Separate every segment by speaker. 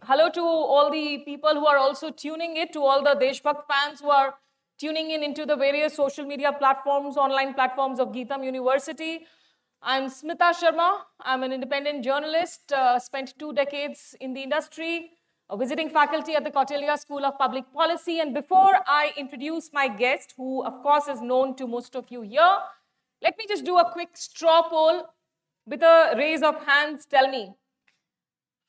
Speaker 1: hello to all the people who are also tuning in, to all the Deshbhakt fans who are tuning in into the various social media platforms, online platforms of GITAM University. I'm Smita Sharma. I'm an independent journalist, spent 2 decades in the industry, a visiting faculty at the Kautilya School of Public Policy. And before I introduce my guest, who of course is known to most of you here, let me just do a quick straw poll with a raise of hands. Tell me,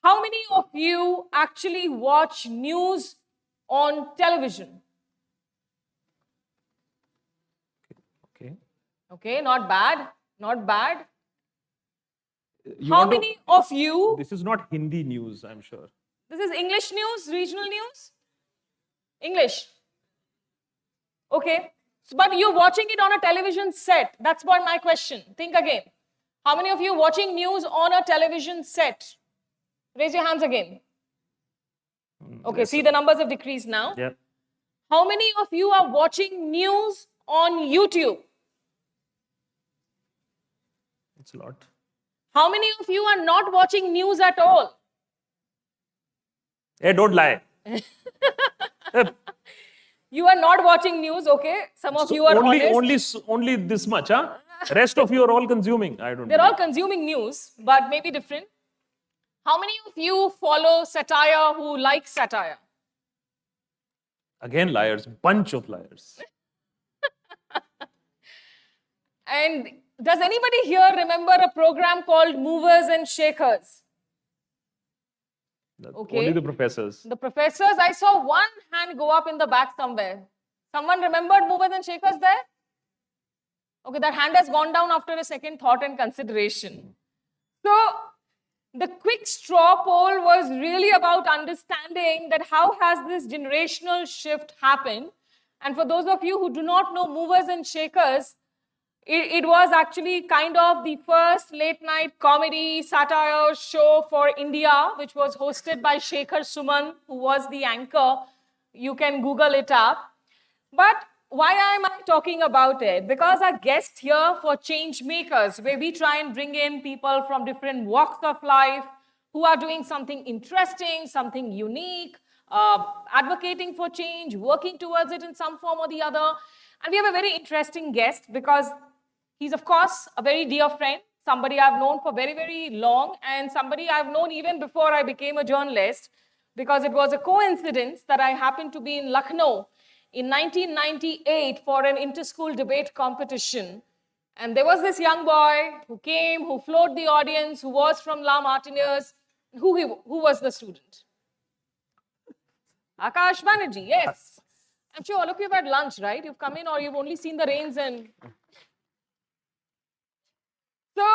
Speaker 1: how many of you actually watch news on television? Okay, not bad, not bad. How many of you...
Speaker 2: This is not Hindi news, I'm sure.
Speaker 1: This is English news, regional news? English. Okay, but you're watching it on a television set. That's what my question. Think again. How many of you watching news on a television set? Raise your hands again. Okay,
Speaker 2: Yes,
Speaker 1: see, the numbers have decreased now.
Speaker 2: Yeah.
Speaker 1: How many of you are watching news on YouTube?
Speaker 2: It's a lot.
Speaker 1: How many of you are not watching news at all?
Speaker 2: Hey, don't lie.
Speaker 1: You are not watching news, okay? Some of you are honest.
Speaker 2: Only this much, huh? Rest of you are all consuming. I don't know.
Speaker 1: They're all consuming news, but maybe different. How many of you follow satire who like satire?
Speaker 2: Again, liars. Bunch of liars.
Speaker 1: And does anybody here remember a program called Movers and Shakers? Okay.
Speaker 2: Only the professors.
Speaker 1: The professors, I saw one hand go up in the back somewhere. Someone remembered Movers and Shakers there? Okay, that hand has gone down after a second thought and consideration. So, the quick straw poll was really about understanding that how has this generational shift happened. And for those of you who do not know Movers and Shakers, it was actually kind of the first late night comedy satire show for India, which was hosted by Shekhar Suman, who was the anchor. You can Google it up. But why am I talking about it? Because our guest here for Changemakers, where we try and bring in people from different walks of life who are doing something interesting, something unique, advocating for change, working towards it in some form or the other. And we have a very interesting guest because he's, of course, a very dear friend, somebody I've known for very, very long, and somebody I've known even before I became a journalist, because it was a coincidence that I happened to be in Lucknow in 1998 for an inter-school debate competition. And there was this young boy who came, who floored the audience, who was from La Martiniere. Who was the student? Akash Banerjee, yes. I'm sure all of you have had lunch, right? You've come in or you've only seen the rains and... So,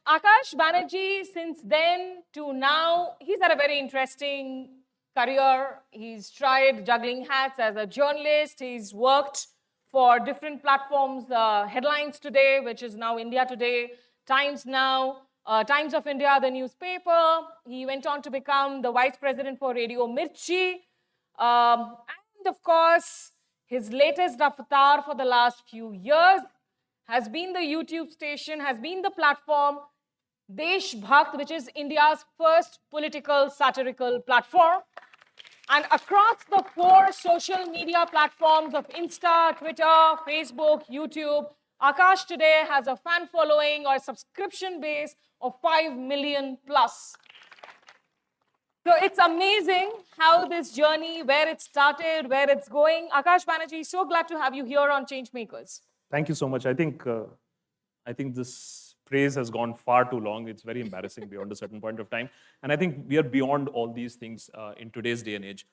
Speaker 1: Akash Banerjee, since then to now, he's had a very interesting career. He's tried juggling hats as a journalist. He's worked for different platforms, Headlines Today, which is now India Today, Times Now, Times of India, the newspaper. He went on to become the vice president for Radio Mirchi. And of course, his latest avatar for the last few years has been the YouTube station, has been the platform Deshbhakt, which is India's first political satirical platform. And across the 4 social media platforms of Insta, Twitter, Facebook, YouTube, Akash today has a fan following or a subscription base of 5 million plus. So it's amazing how this journey, where it started, where it's going. Akash Banerjee, so glad to have you here on Changemakers.
Speaker 2: Thank you so much. I think this praise has gone far too long. It's very embarrassing beyond a certain point of time. And I think we are beyond all these things in today's day and age.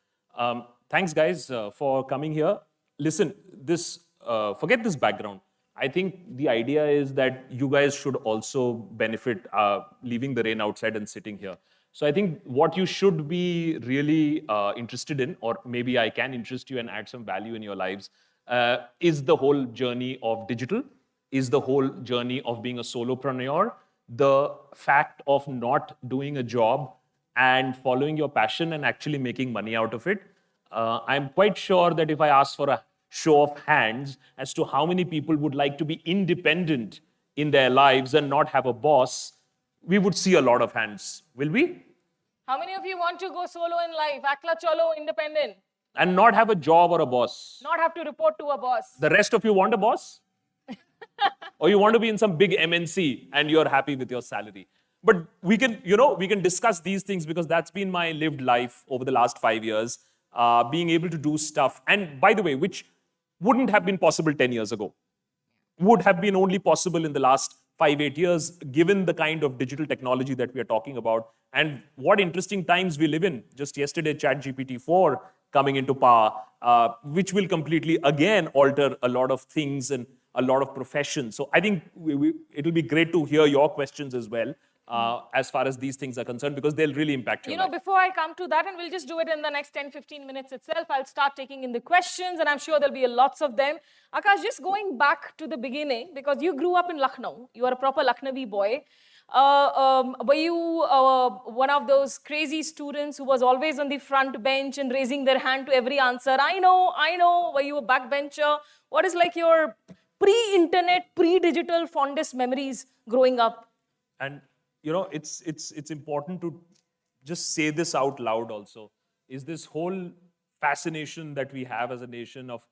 Speaker 2: Thanks, guys, for coming here. Listen, forget this background. I think the idea is that you guys should also benefit leaving the rain outside and sitting here. So I think what you should be really interested in, or maybe I can interest you and add some value in your lives, is the whole journey of digital, is the whole journey of being a solopreneur, the fact of not doing a job and following your passion and actually making money out of it. I'm quite sure that if I ask for a show of hands as to how many people would like to be independent in their lives and not have a boss, we would see a lot of hands. Will we?
Speaker 1: How many of you want to go solo in life? Akla cholo, independent.
Speaker 2: And not have a job or a boss.
Speaker 1: Not have to report to a boss.
Speaker 2: The rest of you want a boss? Or you want to be in some big MNC and you're happy with your salary. But we can, we can discuss these things because that's been my lived life over the last 5 years, being able to do stuff. And by the way, which wouldn't have been possible 10 years ago, would have been only possible in the last 5, 8 years, given the kind of digital technology that we are talking about. And what interesting times we live in. Just yesterday, ChatGPT 4 coming into power, which will completely, again, alter a lot of things and a lot of professions. So I think it'll be great to hear your questions as well, as far as these things are concerned, because they'll really impact your life.
Speaker 1: Before I come to that, and we'll just do it in the next 10, 15 minutes itself, I'll start taking in the questions, and I'm sure there'll be lots of them. Akash, just going back to the beginning, because you grew up in Lucknow. You are a proper Lucknowi boy. Were you one of those crazy students who was always on the front bench and raising their hand to every answer? I know. Were you a backbencher? What is like your pre-internet, pre-digital fondest memories growing up?
Speaker 2: And it's important to just say this out loud also, is this whole fascination that we have as a nation of,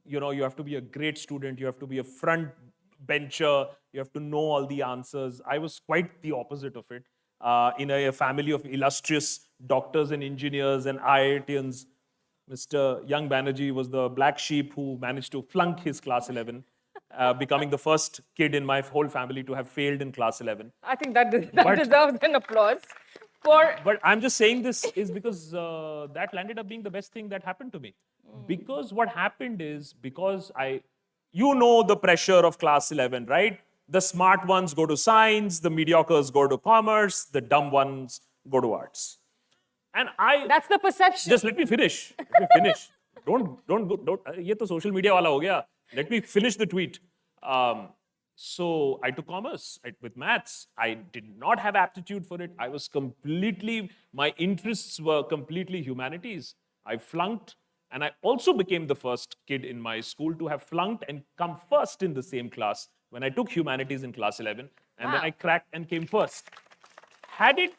Speaker 2: you have to be a great student, you have to be a front bencher, you have to know all the answers. I was quite the opposite of it. In a family of illustrious doctors and engineers and IITians, Mr. Young Banerjee was the black sheep who managed to flunk his class 11. Becoming the first kid in my whole family to have failed in class 11.
Speaker 1: I think that deserves an applause.
Speaker 2: But I'm just saying this is because that landed up being the best thing that happened to me. Because what happened is, because the pressure of class 11, right? The smart ones go to science, the mediocres go to commerce, the dumb ones go to arts. And
Speaker 1: that's the perception.
Speaker 2: Just let me finish. Don't. ये तो social media वाला हो गया. Let me finish the tweet. So I took commerce with maths. I did not have aptitude for it. My interests were completely humanities. I flunked, and I also became the first kid in my school to have flunked and come first in the same class when I took humanities in class 11, and then I cracked and came first. And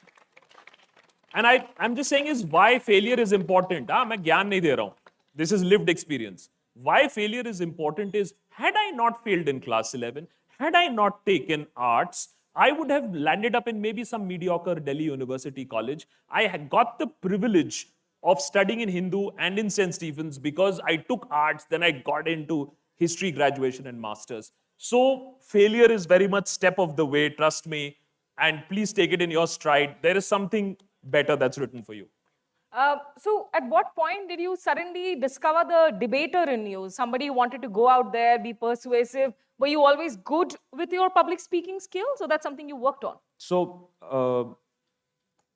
Speaker 2: I'm just saying is why failure is important. मैं ज्ञान नहीं दे रहा हूँ. This is lived experience. Why failure is important is, had I not failed in class 11, had I not taken arts, I would have landed up in maybe some mediocre Delhi University college. I had got the privilege of studying in Hindu and in St. Stephen's because I took arts, then I got into history graduation and masters. So failure is very much step of the way, trust me, and please take it in your stride. There is something better that's written for you.
Speaker 1: So at what point did you suddenly discover the debater in you? Somebody who wanted to go out there, be persuasive. Were you always good with your public speaking skills, or that's something you worked on?
Speaker 2: So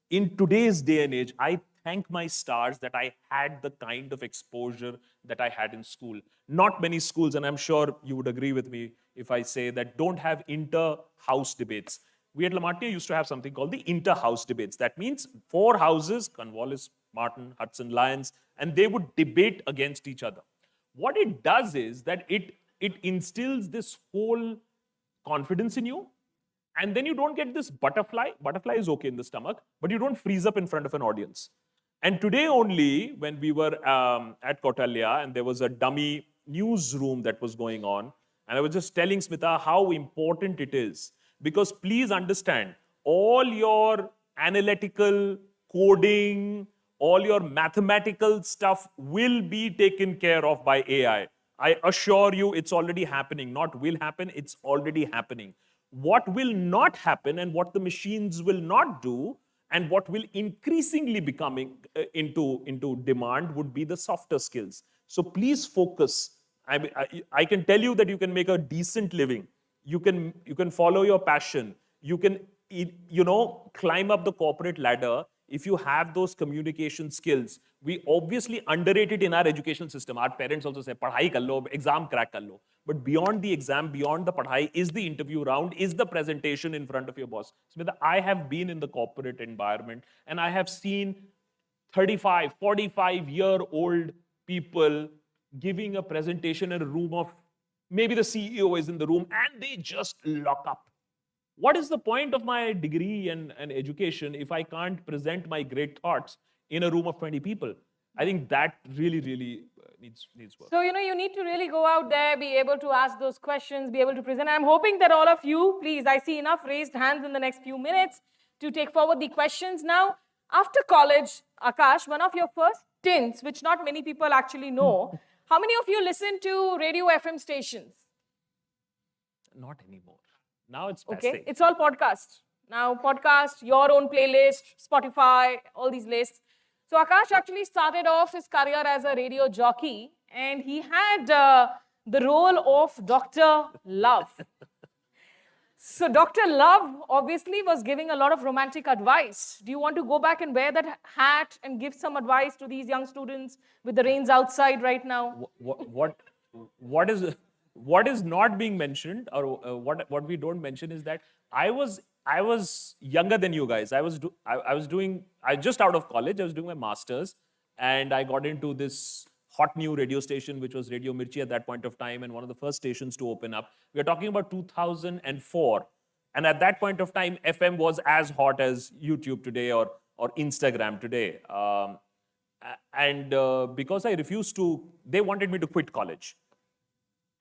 Speaker 2: in today's day and age, I thank my stars that I had the kind of exposure that I had in school. Not many schools, and I'm sure you would agree with me if I say that, don't have inter-house debates. We at Lamartia used to have something called the inter-house debates. That means 4 houses, Cornwallis, Martin, Hudson, Lyons, and they would debate against each other. What it does is that it instills this whole confidence in you, and then you don't get this butterfly. Butterfly is okay in the stomach, but you don't freeze up in front of an audience. And today only, when we were at Kautalya, and there was a dummy newsroom that was going on, and I was just telling Smita how important it is. Because please understand, all your analytical coding, all your mathematical stuff will be taken care of by AI. I assure you it's already happening. Not will happen, it's already happening. What will not happen and what the machines will not do and what will increasingly be coming into demand would be the softer skills. So please focus. I can tell you that you can make a decent living. You can follow your passion. You can, climb up the corporate ladder if you have those communication skills. We obviously underrate it in our education system. Our parents also say, "Padhai kar lo, exam crack kar lo." But beyond the exam, beyond the padhai, is the interview round, is the presentation in front of your boss. Smita, I have been in the corporate environment and I have seen 35, 45-year-old people giving a presentation in a room of, maybe the CEO is in the room, and they just lock up. what is the point of my degree and education if I can't present my great thoughts in a room of 20 people? I think that really needs work.
Speaker 1: So, you need to really go out there, be able to ask those questions, be able to present. I'm hoping that all of you, please, I see enough raised hands in the next few minutes to take forward the questions. Now, after college, Akash, one of your first stints, which not many people actually know, how many of you listen to radio FM stations?
Speaker 2: Not anymore. Now it's
Speaker 1: Okay,
Speaker 2: passe.
Speaker 1: it's all podcast. Now, podcast, your own playlist, Spotify, all these lists. So Akash actually started off his career as a radio jockey, and he had the role of Dr. Love. So Dr. Love obviously was giving a lot of romantic advice. Do you want to go back and wear that hat and give some advice to these young students with the rains outside right now?
Speaker 2: What is not being mentioned, or what we don't mention, is that I was younger than you guys. I was just out of college. I was doing my masters, and I got into this hot new radio station, which was Radio Mirchi at that point of time, and one of the first stations to open up. We are talking about 2004, and at that point of time, FM was as hot as YouTube today or Instagram today. Because I refused to, they wanted me to quit college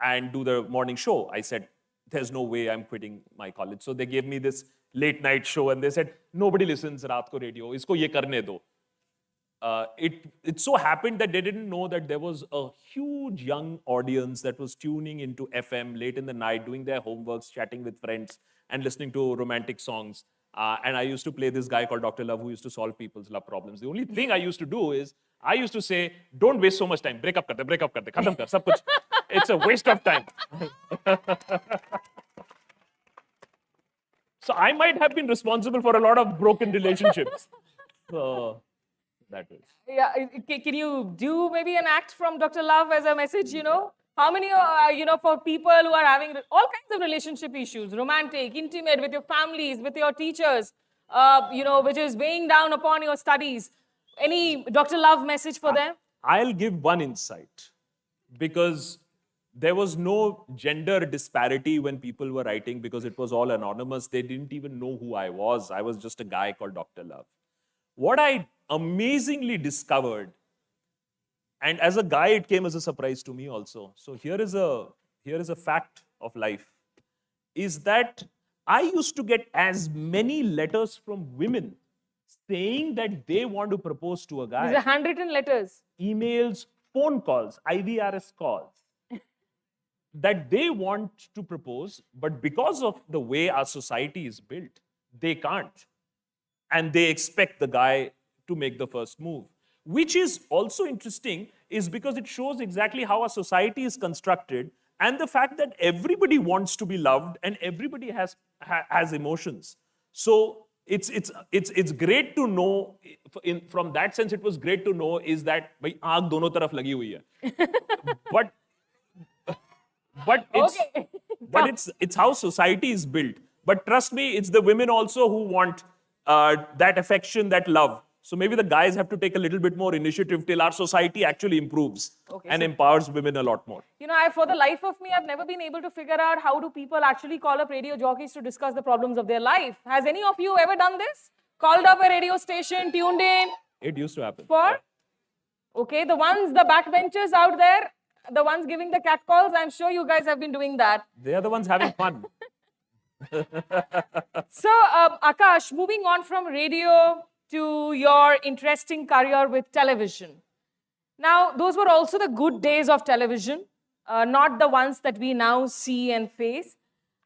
Speaker 2: and do the morning show. I said, there's no way I'm quitting my college. So they gave me this late night show, and they said, nobody listens raat ko radio, isko ye karne do. It so happened that they didn't know that there was a huge young audience that was tuning into FM late in the night, doing their homeworks, chatting with friends, and listening to romantic songs. And I used to play this guy called Dr. Love, who used to solve people's love problems. The only thing I used to do is, I used to say, don't waste so much time. Break up kar de, khatam kar, sab kuch. It's a waste of time. So I might have been responsible for a lot of broken relationships. So that is.
Speaker 1: Yeah, can you do maybe an act from Dr. Love as a message, How many, for people who are having all kinds of relationship issues, romantic, intimate, with your families, with your teachers, which is weighing down upon your studies. Any Dr. Love message for them?
Speaker 2: I'll give one insight, because there was no gender disparity when people were writing, because it was all anonymous. They didn't even know who I was. I was just a guy called Dr. Love. What I amazingly discovered, and as a guy, it came as a surprise to me also. So here is a fact of life, is that I used to get as many letters from women saying that they want to propose to a guy.
Speaker 1: These are handwritten letters.
Speaker 2: Emails, phone calls, IVRS calls, that they want to propose, but because of the way our society is built, they can't. And they expect the guy to make the first move. Which is also interesting, is because it shows exactly how our society is constructed, and the fact that everybody wants to be loved and everybody has emotions. So it's great to know, from that sense, it was great to know, is that bhai aankh dono taraf lagi hui hai. But it's how society is built. But trust me, it's the women also who want that affection, that love. So maybe the guys have to take a little bit more initiative till our society actually improves and empowers women a lot more.
Speaker 1: For the life of me, I've never been able to figure out how do people actually call up radio jockeys to discuss the problems of their life. Has any of you ever done this? Called up a radio station, tuned in?
Speaker 2: It used to happen.
Speaker 1: Okay, the backbenchers out there, the ones giving the cat calls, I'm sure you guys have been doing that.
Speaker 2: They are the ones having fun.
Speaker 1: So, Akash, moving on from radio to your interesting career with television. Now, those were also the good days of television, not the ones that we now see and face.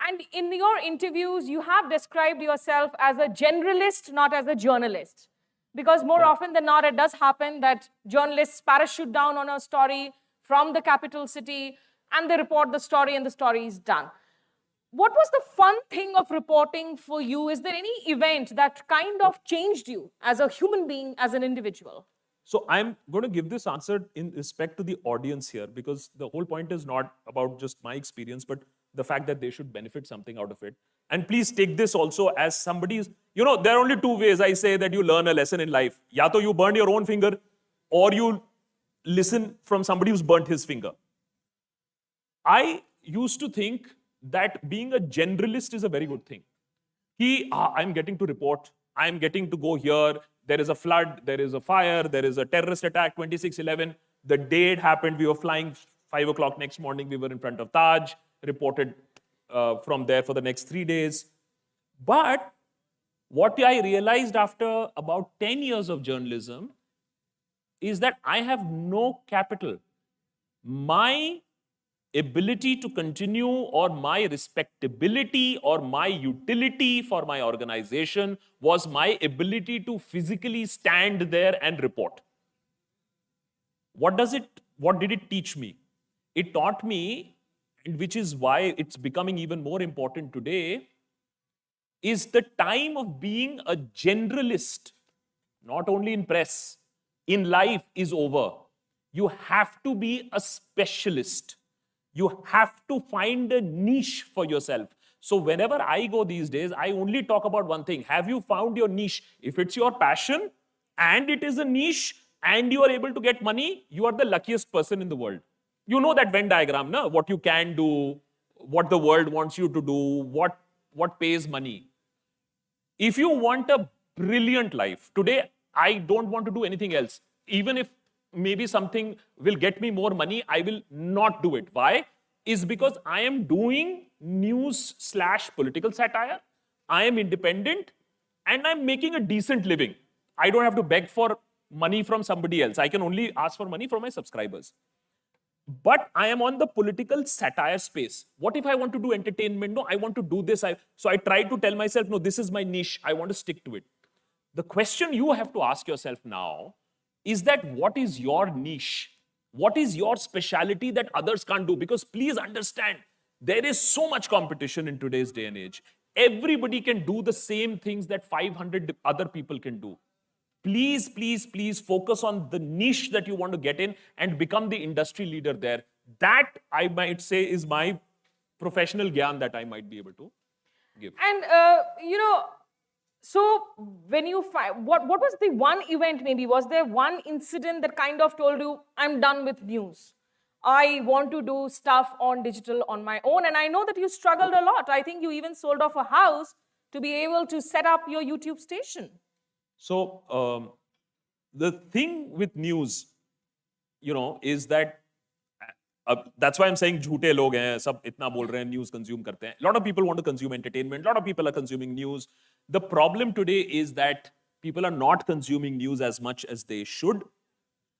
Speaker 1: And in your interviews, you have described yourself as a generalist, not as a journalist. Because more often than not, it does happen that journalists parachute down on a story from the capital city, and they report the story, and the story is done. What was the fun thing of reporting for you? Is there any event that kind of changed you as a human being, as an individual?
Speaker 2: So I'm going to give this answer in respect to the audience here, because the whole point is not about just my experience, but the fact that they should benefit something out of it. And please take this also as somebody's, there are only two ways I say that you learn a lesson in life. Ya to you burn your own finger, or you listen from somebody who's burnt his finger. I used to think that being a generalist is a very good thing. I'm getting to report, I'm getting to go here, there is a flood, there is a fire, there is a terrorist attack, 26/11. The day it happened, we were flying 5 o'clock next morning, we were in front of Taj, reported from there for the next 3 days. But what I realized after about 10 years of journalism is that I have no capital. My ability to continue, or my respectability, or my utility for my organization was my ability to physically stand there and report. What did it teach me? It taught me, and which is why it's becoming even more important today, is the time of being a generalist, not only in press, in life, is over. You have to be a specialist. You have to find a niche for yourself. So whenever I go these days, I only talk about one thing. Have you found your niche? If it's your passion and it is a niche and you are able to get money, you are the luckiest person in the world. You know that Venn diagram, no? What you can do, what the world wants you to do, what pays money. If you want a brilliant life, today I don't want to do anything else. Even if maybe something will get me more money, I will not do it. Why? Is because I am doing news/political satire, I am independent, and I'm making a decent living. I don't have to beg for money from somebody else. I can only ask for money from my subscribers. But I am on the political satire space. What if I want to do entertainment? No, I want to do this. So I try to tell myself, no, this is my niche. I want to stick to it. The question you have to ask yourself now is that what is your niche? What is your specialty that others can't do? Because please understand, there is so much competition in today's day and age. Everybody can do the same things that 500 other people can do. Please, please, please focus on the niche that you want to get in and become the industry leader there. That, I might say, is my professional gyan that I might be able to give.
Speaker 1: And, so when you find, what was the one event maybe? Was there one incident that kind of told you, I'm done with news? I want to do stuff on digital on my own. And I know that you struggled a lot. I think you even sold off a house to be able to set up your YouTube station.
Speaker 2: So the thing with news, is that that's why I'm saying jhoote log hain, sab itna bol rahe hain, news consume karte hain. A lot of people want to consume entertainment. A lot of people are consuming news. The problem today is that people are not consuming news as much as they should.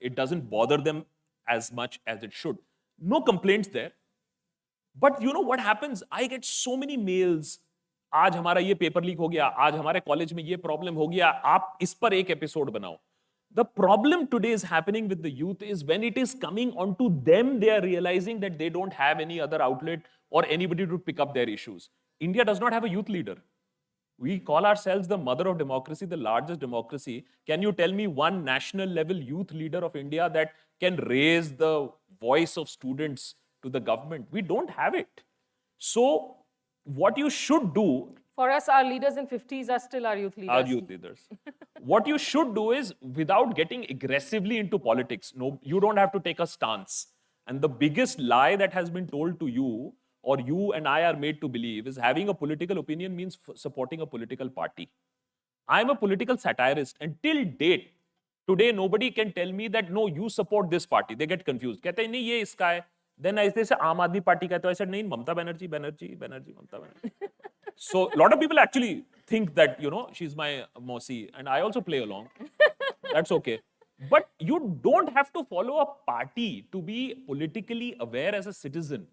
Speaker 2: It doesn't bother them as much as it should. No complaints there. But you know what happens? I get so many mails. आज हमारा ये paper leak हो गया, आज हमारे college में ये problem हो गया, आप इस पर एक एपिसोड बनाओ. The problem today is happening with the youth is when it is coming onto them, they are realizing that they don't have any other outlet or anybody to pick up their issues. India does not have a youth leader. We call ourselves the mother of democracy, the largest democracy. Can you tell me one national level youth leader of India that can raise the voice of students to the government? We don't have it. So what you should do...
Speaker 1: For us, our leaders in 50s are still our youth leaders.
Speaker 2: Our youth leaders. What you should do is, without getting aggressively into politics, no, you don't have to take a stance. And the biggest lie that has been told to you, or you and I are made to believe, is having a political opinion means supporting a political party. I'm a political satirist, and till date, today nobody can tell me that, no, you support this party. They get confused. कहते हैं, नहीं, ये इसका है. Then I say, आम आदमी party का है, तो I said, नहीं, Mamata Banerjee, Mamata Banerjee. So a lot of people actually think that, she's my Mosi, and I also play along. That's okay. But you don't have to follow a party to be politically aware as a citizen.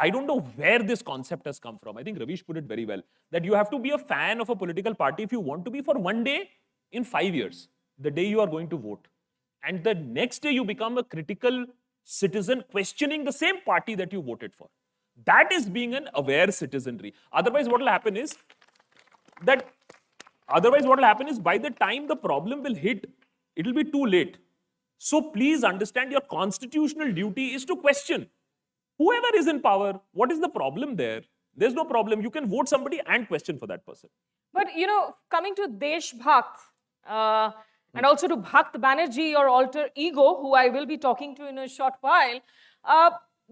Speaker 2: I don't know where this concept has come from. I think Ravish put it very well, that you have to be a fan of a political party if you want to be for one day in 5 years, the day you are going to vote. And the next day you become a critical citizen questioning the same party that you voted for. That is being an aware citizenry. Otherwise, what will happen is by the time the problem will hit, it will be too late. So please understand, your constitutional duty is to question whoever is in power. What is the problem there? There's no problem. You can vote somebody and question for that person.
Speaker 1: But, coming to Desh Bhakt, and also to Bhakt Banerjee, your alter ego, who I will be talking to in a short while,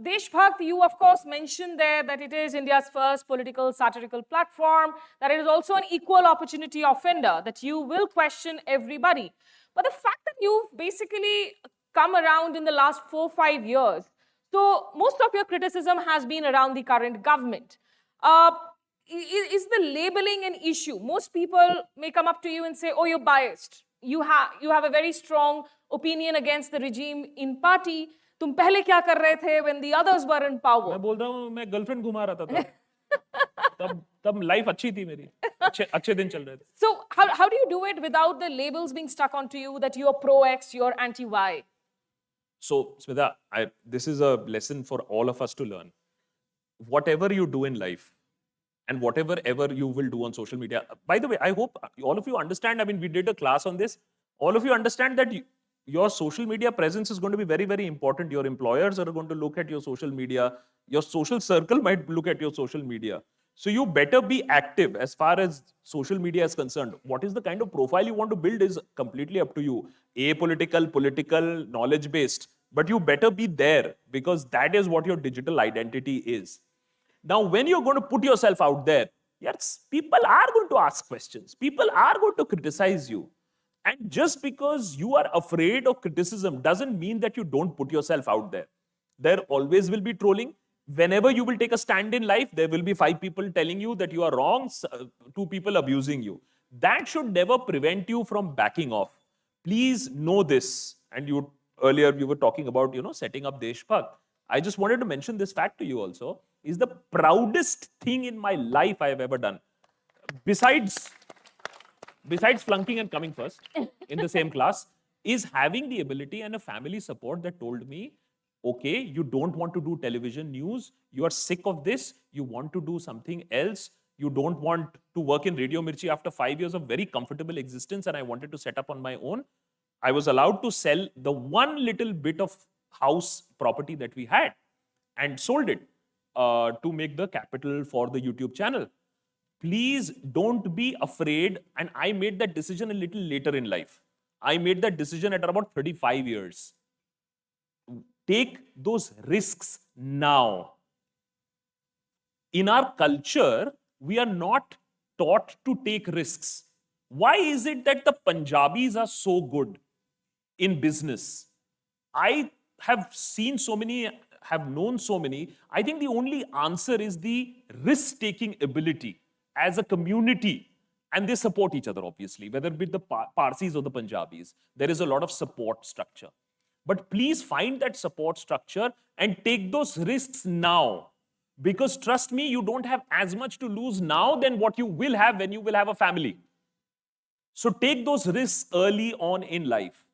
Speaker 1: Deshbhakt, you of course mentioned there that it is India's first political satirical platform, that it is also an equal opportunity offender, that you will question everybody. But the fact that you've basically come around in the last 4-5 years, so most of your criticism has been around the current government. Is the labeling an issue? Most people may come up to you and say, oh, you're biased. You have a very strong opinion against the regime in party. तुम पहले क्या कर रहे थे when the others were in power?
Speaker 2: मैं बोल रहा हूँ मैं गर्लफ्रेंड घुमा रहा था तब लाइफ अच्छी थी मेरी अच्छे दिन चल रहे थे.
Speaker 1: So how do you do it without the labels being stuck onto you that you're pro-X, you're anti-Y?
Speaker 2: So Smita, this is a lesson for all of us to learn. Whatever you do in life, and whatever ever you will do on social media. By the way, I hope all of you understand, I mean, we did a class on this. All of you understand that your social media presence is going to be very, very important. Your employers are going to look at your social media. Your social circle might look at your social media. So you better be active as far as social media is concerned. What is the kind of profile you want to build is completely up to you. Apolitical, political, knowledge-based. But you better be there because that is what your digital identity is. Now, when you're going to put yourself out there, yes, people are going to ask questions. People are going to criticize you. And just because you are afraid of criticism doesn't mean that you don't put yourself out there. There always will be trolling. Whenever you will take a stand in life, there will be 5 people telling you that you are wrong, 2 people abusing you. That should never prevent you from backing off. Please know this. And earlier you were talking about, setting up Deshbhakt. I just wanted to mention this fact to you also. Is the proudest thing in my life I have ever done. Besides flunking and coming first in the same class, is having the ability and a family support that told me, okay, you don't want to do television news, you are sick of this, you want to do something else, you don't want to work in Radio Mirchi after 5 years of very comfortable existence and I wanted to set up on my own. I was allowed to sell the one little bit of house property that we had and sold it. To make the capital for the YouTube channel. Please don't be afraid. And I made that decision a little later in life. I made that decision at about 35 years. Take those risks now. In our culture, we are not taught to take risks. Why is it that the Punjabis are so good in business? I have seen so many, have known so many. I think the only answer is the risk-taking ability as a community. And they support each other, obviously, whether it be the Parsis or the Punjabis. There is a lot of support structure. But please find that support structure and take those risks now. Because trust me, you don't have as much to lose now than what you will have when you will have a family. So take those risks early on in life.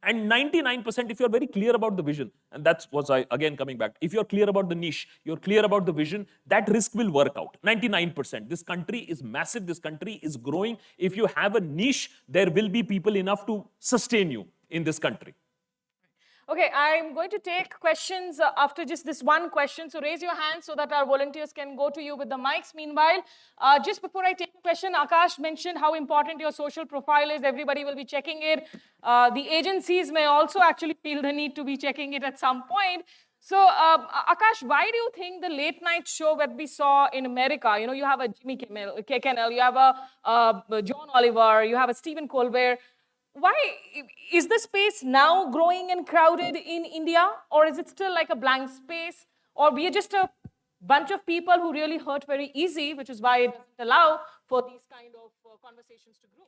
Speaker 2: And 99%, if you're very clear about the vision, and that's what I, again, coming back, if you're clear about the niche, you're clear about the vision, that risk will work out. 99%. This country is massive. This country is growing. If you have a niche, there will be people enough to sustain you in this country.
Speaker 1: Okay, I'm going to take questions after just this one question. So raise your hand so that our volunteers can go to you with the mics. Meanwhile, just before I take the question, Akash mentioned how important your social profile is. Everybody will be checking it. The agencies may also actually feel the need to be checking it at some point. So, Akash, why do you think the late night show that we saw in America, you have a Jimmy Kimmel, you have a John Oliver, you have a Stephen Colbert, why is the space now growing and crowded in India, or is it still like a blank space, or we are just a bunch of people who really hurt very easy, which is why it doesn't allow for these kind of conversations to grow?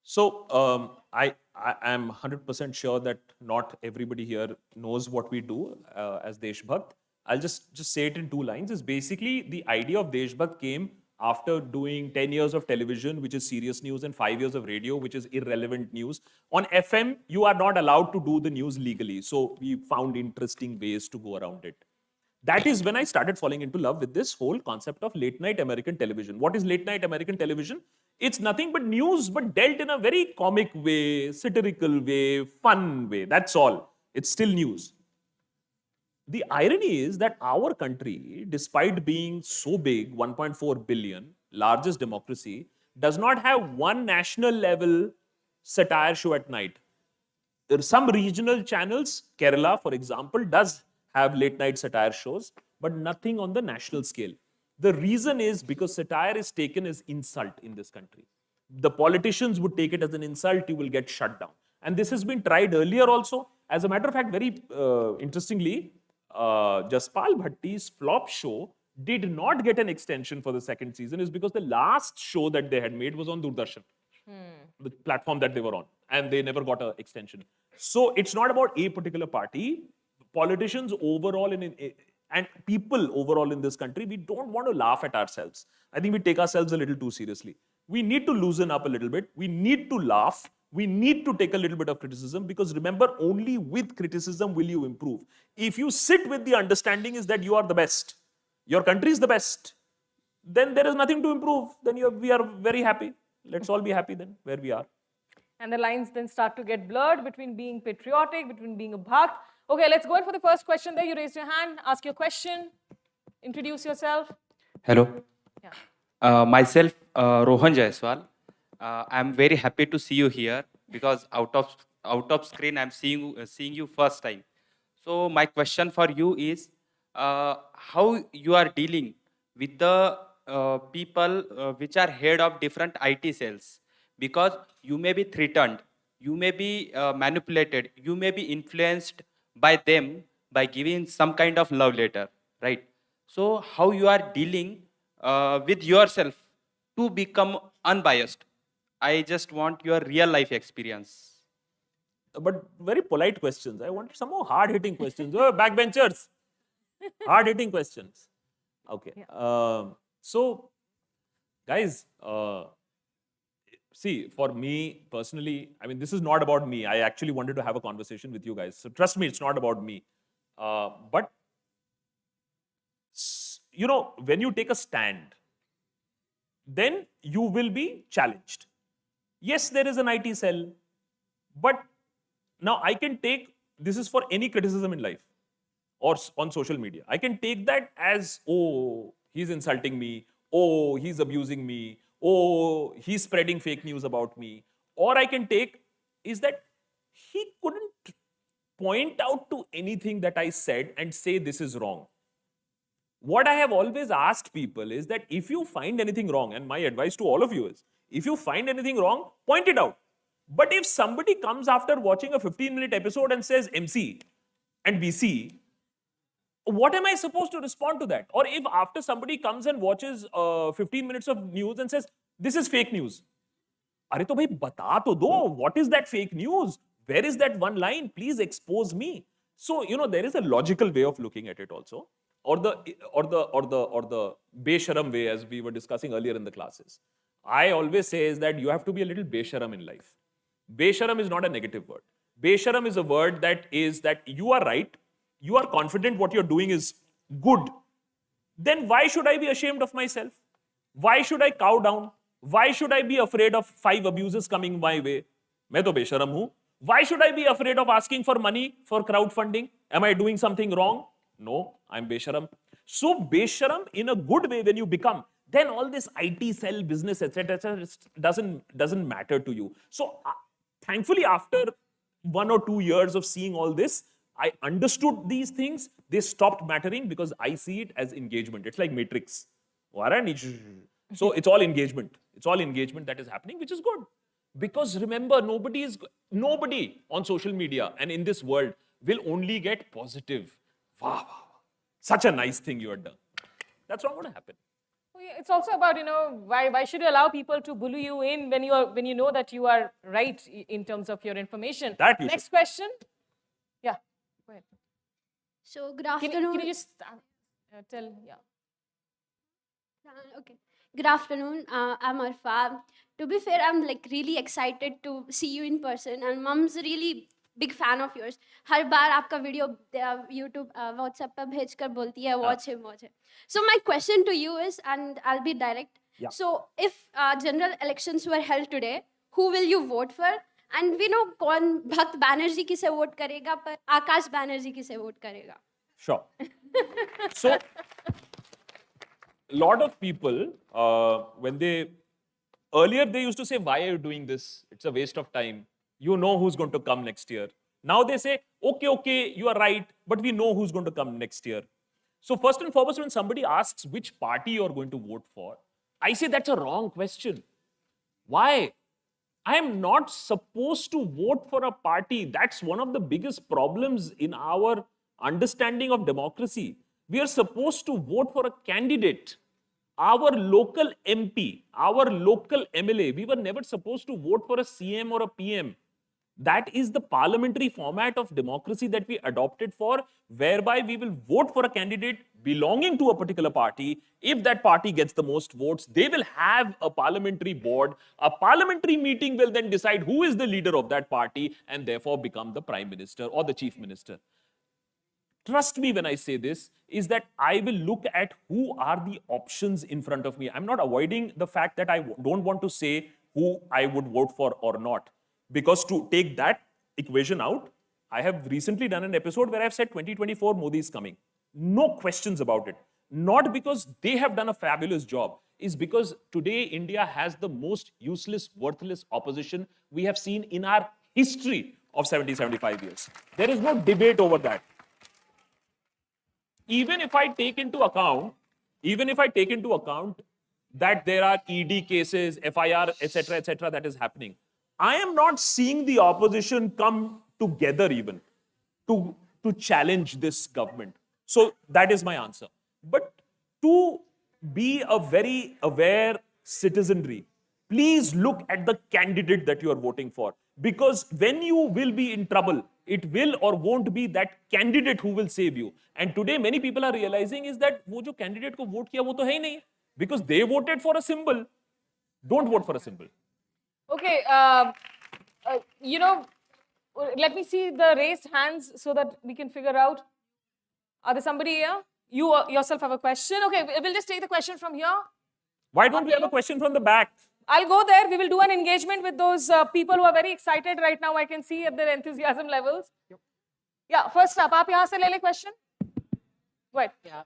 Speaker 2: So I am 100% sure that not everybody here knows what we do as Deshbhakt. I'll just say it in 2 lines. Is basically the idea of Deshbhakt came after doing 10 years of television, which is serious news, and 5 years of radio, which is irrelevant news. On FM, you are not allowed to do the news legally. So we found interesting ways to go around it. That is when I started falling into love with this whole concept of late night American television. What is late night American television? It's nothing but news, but dealt in a very comic way, satirical way, fun way. That's all. It's still news. The irony is that our country, despite being so big, 1.4 billion, largest democracy, does not have one national level satire show at night. There are some regional channels, Kerala, for example, does have late night satire shows, but nothing on the national scale. The reason is because satire is taken as insult in this country. The politicians would take it as an insult, you will get shut down. And this has been tried earlier also. As a matter of fact, very interestingly, Jaspal Bhatti's flop show did not get an extension for the second season is because the last show that they had made was on Doordarshan, the platform that they were on, and they never got an extension. So it's not about a particular party. Politicians overall and people overall in this country, we don't want to laugh at ourselves. I think we take ourselves a little too seriously. We need to loosen up a little bit. We need to laugh. We need to take a little bit of criticism because remember, only with criticism will you improve. If you sit with the understanding is that you are the best, your country is the best, then there is nothing to improve. Then we are very happy. Let's all be happy then where we are.
Speaker 1: And the lines then start to get blurred between being patriotic, between being a bhakt. Okay, let's go in for the first question there. You raised your hand, ask your question, introduce yourself.
Speaker 3: Hello.
Speaker 1: Yeah.
Speaker 3: Myself, Rohan Jaiswal. I'm very happy to see you here because out of screen I'm seeing you first time. So my question for you is how you are dealing with the people which are head of different IT cells, because you may be threatened, you may be manipulated, you may be influenced by them by giving some kind of love letter, right? So how you are dealing with yourself to become unbiased? I just want your real life experience.
Speaker 2: But very polite questions. I wanted some more hard-hitting questions. Oh, backbenchers. Hard-hitting questions. Okay.
Speaker 1: Yeah.
Speaker 2: So, guys, see, for me personally, I mean, this is not about me. I actually wanted to have a conversation with you guys. So trust me, it's not about me. But, you know, when you take a stand, then you will be challenged. Yes, there is an IT cell, but now I can take, this is for any criticism in life or on social media. I can take that as, oh, he's insulting me. Oh, he's abusing me. Oh, he's spreading fake news about me. Or I can take is that he couldn't point out to anything that I said and say this is wrong. What I have always asked people is that if you find anything wrong, and my advice to all of you is, if you find anything wrong, point it out. But if somebody comes after watching a 15-minute episode and says MC and BC, what am I supposed to respond to that? Or if after somebody comes and watches 15 minutes of news and says, this is fake news. Arey to bhai bata to do, what is that fake news? Where is that one line? Please expose me. So, you know, there is a logical way of looking at it also. Or the besharam way, as we were discussing earlier in the classes. I always say is that you have to be a little besharam in life. Besharam is not a negative word. Besharam is a word that is that you are right, you are confident what you're doing is good. Then why should I be ashamed of myself? Why should I cow down? Why should I be afraid of 5 abuses coming my way? Main to besharam hu. Why should I be afraid of asking for money for crowdfunding? Am I doing something wrong? No, I'm besharam. So besharam in a good way when you become, then all this IT cell business, etc., doesn't matter to you. So thankfully, after 1 or 2 years of seeing all this, I understood these things. They stopped mattering because I see it as engagement. It's like Matrix. So it's all engagement. It's all engagement that is happening, which is good. Because remember, nobody on social media and in this world will only get positive. Wow, such a nice thing you have done. That's not going to happen.
Speaker 1: It's also about, you know, why should you allow people to bully you in when you know that you are right in terms of your information? Next question. Yeah, go ahead.
Speaker 4: So good afternoon.
Speaker 1: Can you just tell? Yeah.
Speaker 4: Okay. Good afternoon. I'm Arfa. To be fair, I'm like really excited to see you in person, and Mom's really big fan of yours. हर बार आपका video YouTube WhatsApp पे भेज कर बोलती है watch him. So my question to you is, and I'll be direct.
Speaker 2: Yeah.
Speaker 4: So if general elections were held today, who will you vote for? And we know कौन भक्त बैनर्जी किसे vote करेगा, पर आकाश बैनर्जी किसे vote करेगा?
Speaker 2: Sure. So, lot of people, earlier they used to say, why are you doing this? It's a waste of time. You know who's going to come next year. Now they say, okay, you are right, but we know who's going to come next year. So first and foremost, when somebody asks which party you're going to vote for, I say that's a wrong question. Why? I am not supposed to vote for a party. That's one of the biggest problems in our understanding of democracy. We are supposed to vote for a candidate. Our local MP, our local MLA, we were never supposed to vote for a CM or a PM. That is the parliamentary format of democracy that we adopted for, whereby we will vote for a candidate belonging to a particular party. If that party gets the most votes, they will have a parliamentary board. A parliamentary meeting will then decide who is the leader of that party and therefore become the prime minister or the chief minister. Trust me when I say this, is that I will look at who are the options in front of me. I'm not avoiding the fact that I don't want to say who I would vote for or not. Because to take that equation out, I have recently done an episode where I've said 2024 Modi is coming. No questions about it. Not because they have done a fabulous job, is because today India has the most useless, worthless opposition we have seen in our history of 70, 75 years. There is no debate over that. Even if I take into account that there are ED cases, FIR, etc., that is happening, I am not seeing the opposition come together even to challenge this government. So that is my answer. But to be a very aware citizenry, please look at the candidate that you are voting for. Because when you will be in trouble, it will or won't be that candidate who will save you. And today many people are realizing is that wo jo candidate ko vote kiya wo to hai nahi, because they voted for a symbol. Don't vote for a symbol.
Speaker 1: Okay, let me see the raised hands so that we can figure out. Are there somebody here? You yourself have a question? Okay, we'll just take the question from here.
Speaker 2: Why don't we have a question from the back?
Speaker 1: I'll go there. We will do an engagement with those people who are very excited right now. I can see at their enthusiasm levels. Yeah, first up, aap yahan se le le question. Go ahead.
Speaker 5: Yeah.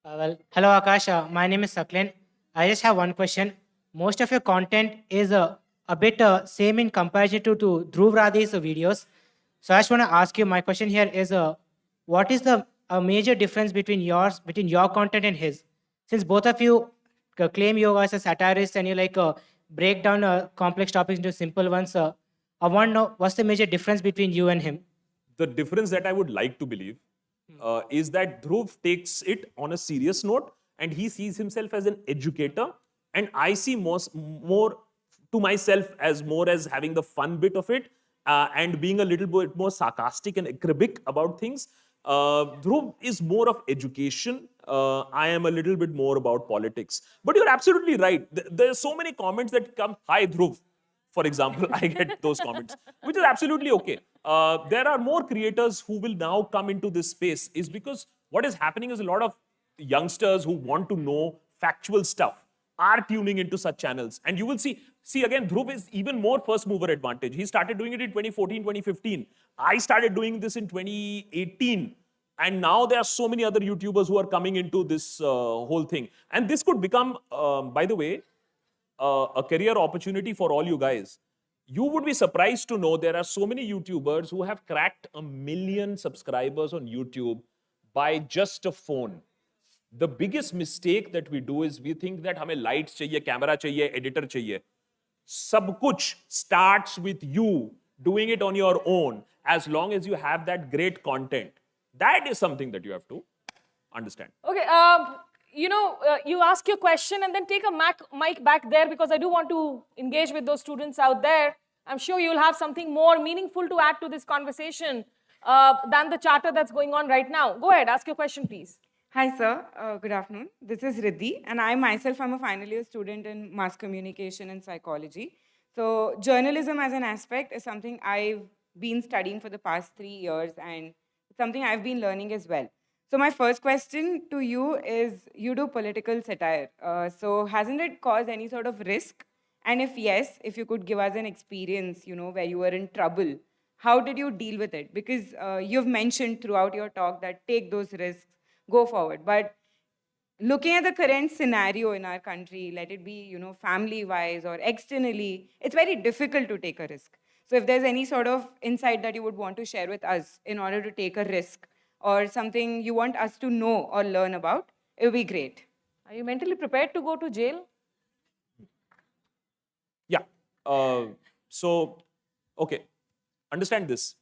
Speaker 5: Hello, Akash. My name is Saklin. I just have one question. Most of your content is a bit same in comparison to Dhruv Radhe's videos. So I just want to ask you, my question here is, what is the major difference between your content and his? Since both of you claim you as a satirist and you break down complex topics into simple ones, I want to know what's the major difference between you and him?
Speaker 2: The difference that I would like to believe is that Dhruv takes it on a serious note and he sees himself as an educator, and I see more to myself as more as having the fun bit of it and being a little bit more sarcastic and acerbic about things. Dhruv is more of education. I am a little bit more about politics. But you're absolutely right. There are so many comments that come, "Hi Dhruv," for example. I get those comments, which is absolutely okay. There are more creators who will now come into this space, is because what is happening is a lot of youngsters who want to know factual stuff are tuning into such channels. And you will see again, Dhruv is even more first mover advantage. He started doing it in 2014, 2015. I started doing this in 2018. And now there are so many other YouTubers who are coming into this whole thing. And this could become, by the way, a career opportunity for all you guys. You would be surprised to know there are so many YouTubers who have cracked 1 million subscribers on YouTube by just a phone. The biggest mistake that we do is we think that हमें lights चाहिए, camera चाहिए, editor चाहिए. सब कुछ starts with you doing it on your own, as long as you have that great content. That is something that you have to understand.
Speaker 1: Okay, you ask your question and then take a mic back there, because I do want to engage with those students out there. I'm sure you'll have something more meaningful to add to this conversation than the chatter that's going on right now. Go ahead, ask your question, please.
Speaker 6: Hi, sir. Good afternoon. This is Riddhi, and I myself am a final year student in mass communication and psychology. So journalism as an aspect is something I've been studying for the past 3 years, and something I've been learning as well. So my first question to you is, you do political satire. So hasn't it caused any sort of risk? And if yes, if you could give us an experience, where you were in trouble, how did you deal with it? Because you've mentioned throughout your talk that take those risks, go forward. But looking at the current scenario in our country, let it be, family-wise or externally, it's very difficult to take a risk. So if there's any sort of insight that you would want to share with us in order to take a risk or something you want us to know or learn about, it would be great.
Speaker 1: Are you mentally prepared to go to jail?
Speaker 2: Yeah. So, okay. Understand this.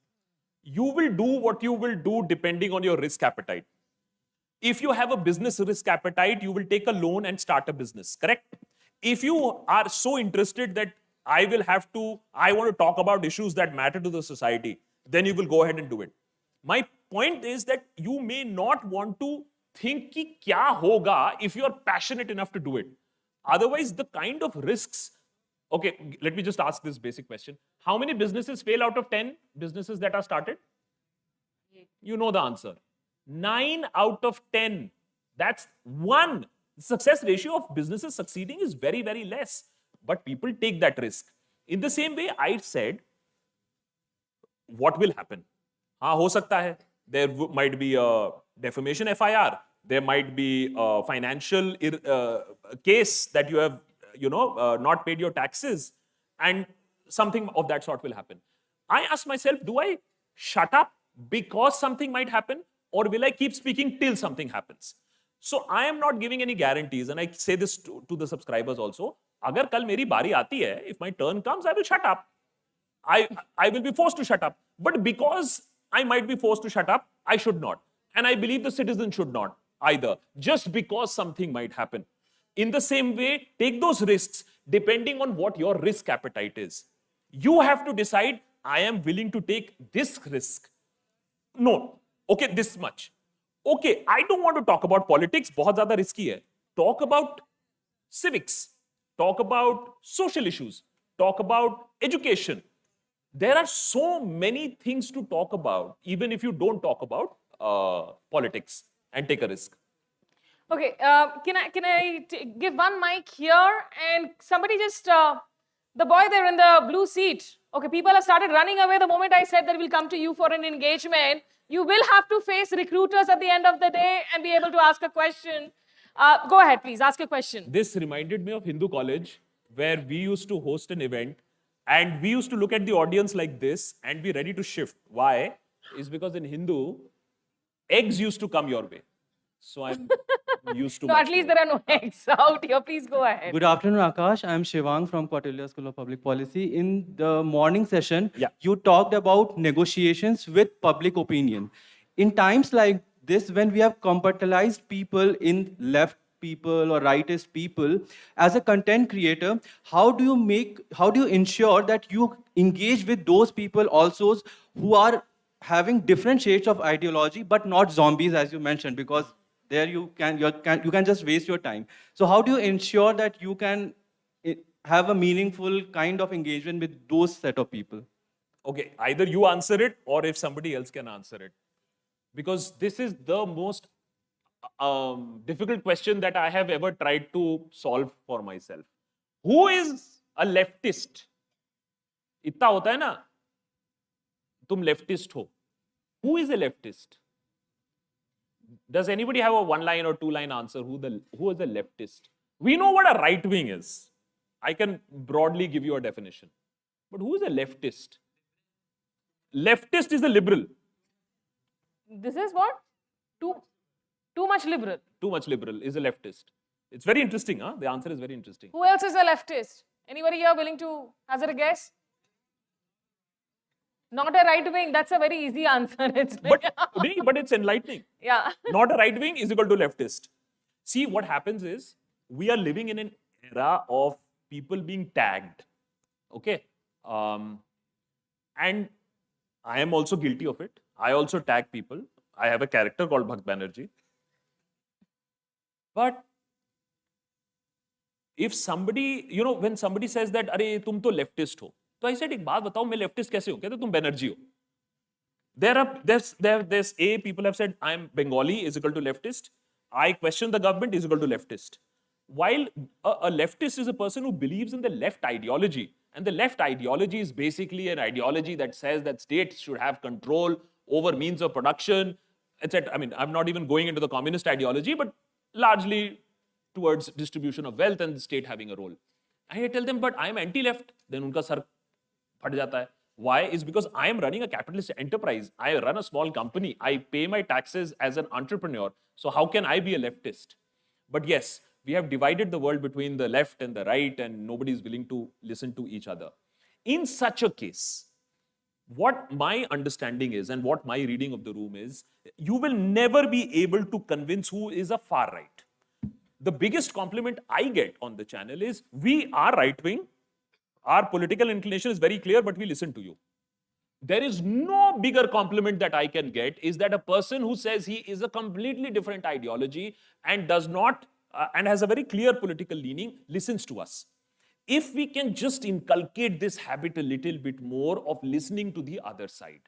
Speaker 2: You will do what you will do depending on your risk appetite. If you have a business risk appetite, you will take a loan and start a business, correct? If you are so interested that I want to talk about issues that matter to the society, then you will go ahead and do it. My point is that you may not want to think ki kya hoga if you are passionate enough to do it. Otherwise, the kind of risks. Okay, let me just ask this basic question. How many businesses fail out of 10 businesses that are started? You know the answer. 9 out of 10. That's one. The success ratio of businesses succeeding is very, very less. But people take that risk. In the same way, I said, what will happen? हाँ, हो सकता है. There might be a defamation FIR. There might be a financial case that you have, not paid your taxes, and something of that sort will happen. I ask myself, do I shut up because something might happen, or will I keep speaking till something happens? So I am not giving any guarantees, and I say this to the subscribers also. अगर कल मेरी बारी आती है, if my turn comes, I will shut up. I will be forced to shut up. But because I might be forced to shut up, I should not. And I believe the citizen should not either, just because something might happen. In the same way, take those risks depending on what your risk appetite is. You have to decide, I am willing to take this risk. No. Okay, this much. Okay, I don't want to talk about politics. बहुत ज़्यादा risky है. Talk about civics. Talk about social issues. Talk about education. There are so many things to talk about, even if you don't talk about politics and take a risk.
Speaker 1: Okay, can I give one mic here and somebody just, the boy there in the blue seat. Okay, people have started running away the moment I said that we'll come to you for an engagement. You will have to face recruiters at the end of the day and be able to ask a question. Go ahead, please, ask a question.
Speaker 2: This reminded me of Hindu College, where we used to host an event and we used to look at the audience like this and be ready to shift. Why? Is because in Hindu, eggs used to come your way. So I'm used to
Speaker 1: No, at least there are no eggs out here. Please go ahead.
Speaker 7: Good afternoon, Akash. I'm Shivang from Kautilya School of Public Policy. In the morning session, you talked about negotiations with public opinion. In times like this, when we have compartmentalized people in left people or rightist people, as a content creator, how do you ensure that you engage with those people also who are having different shades of ideology, but not zombies, as you mentioned, because there you can just waste your time. So how do you ensure that you can have a meaningful kind of engagement with those set of people?
Speaker 2: Okay, either you answer it or if somebody else can answer it. Because this is the most difficult question that I have ever tried to solve for myself. Who is a leftist? इतना होता है ना, तुम leftist हो. Who is a leftist? Does anybody have a 1-line or 2-line answer? Who is a leftist? We know what a right wing is. I can broadly give you a definition. But who is a leftist? Leftist is a liberal.
Speaker 1: This is what? Too much liberal.
Speaker 2: Too much liberal is a leftist. It's very interesting, huh? The answer is very interesting.
Speaker 1: Who else is a leftist? Anybody here willing to hazard a guess? Not a right wing. That's a very easy answer. It's like,
Speaker 2: but it's enlightening.
Speaker 1: yeah.
Speaker 2: Not a right wing is equal to leftist. See, what happens is we are living in an era of people being tagged. Okay? And I am also guilty of it. I also tag people. I have a character called Akash Banerjee. But if somebody, when somebody says that, "Arey, tum to leftist ho," so I said, "एक बात बताओ, मैं leftist कैसे हूँ? कहते तुम Banerjee हो." There's people have said, "I am Bengali is equal to leftist. I question the government is equal to leftist." While a leftist is a person who believes in the left ideology, and the left ideology is basically an ideology that says that states should have control over means of production, etc. I mean, I'm not even going into the communist ideology, but largely towards distribution of wealth and the state having a role. And I tell them, but I'm anti-left. Then unka sar phad jata hai. Why? Is because I am running a capitalist enterprise. I run a small company. I pay my taxes as an entrepreneur. So how can I be a leftist? But yes, we have divided the world between the left and the right, and nobody is willing to listen to each other. In such a case, what my understanding is and what my reading of the room is, you will never be able to convince who is a far right. The biggest compliment I get on the channel is, we are right wing, our political inclination is very clear, but we listen to you. There is no bigger compliment that I can get is that a person who says he is a completely different ideology and does not and has a very clear political leaning listens to us. If we can just inculcate this habit a little bit more of listening to the other side.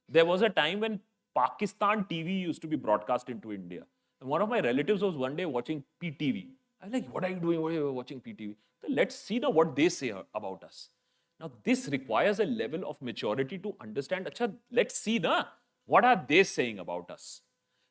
Speaker 2: There was a time when Pakistan TV used to be broadcast into India. And one of my relatives was one day watching PTV. I was like, what are you doing? Why are you watching PTV? So let's see now what they say about us. Now, this requires a level of maturity to understand, Acha, let's see na, what are they saying about us?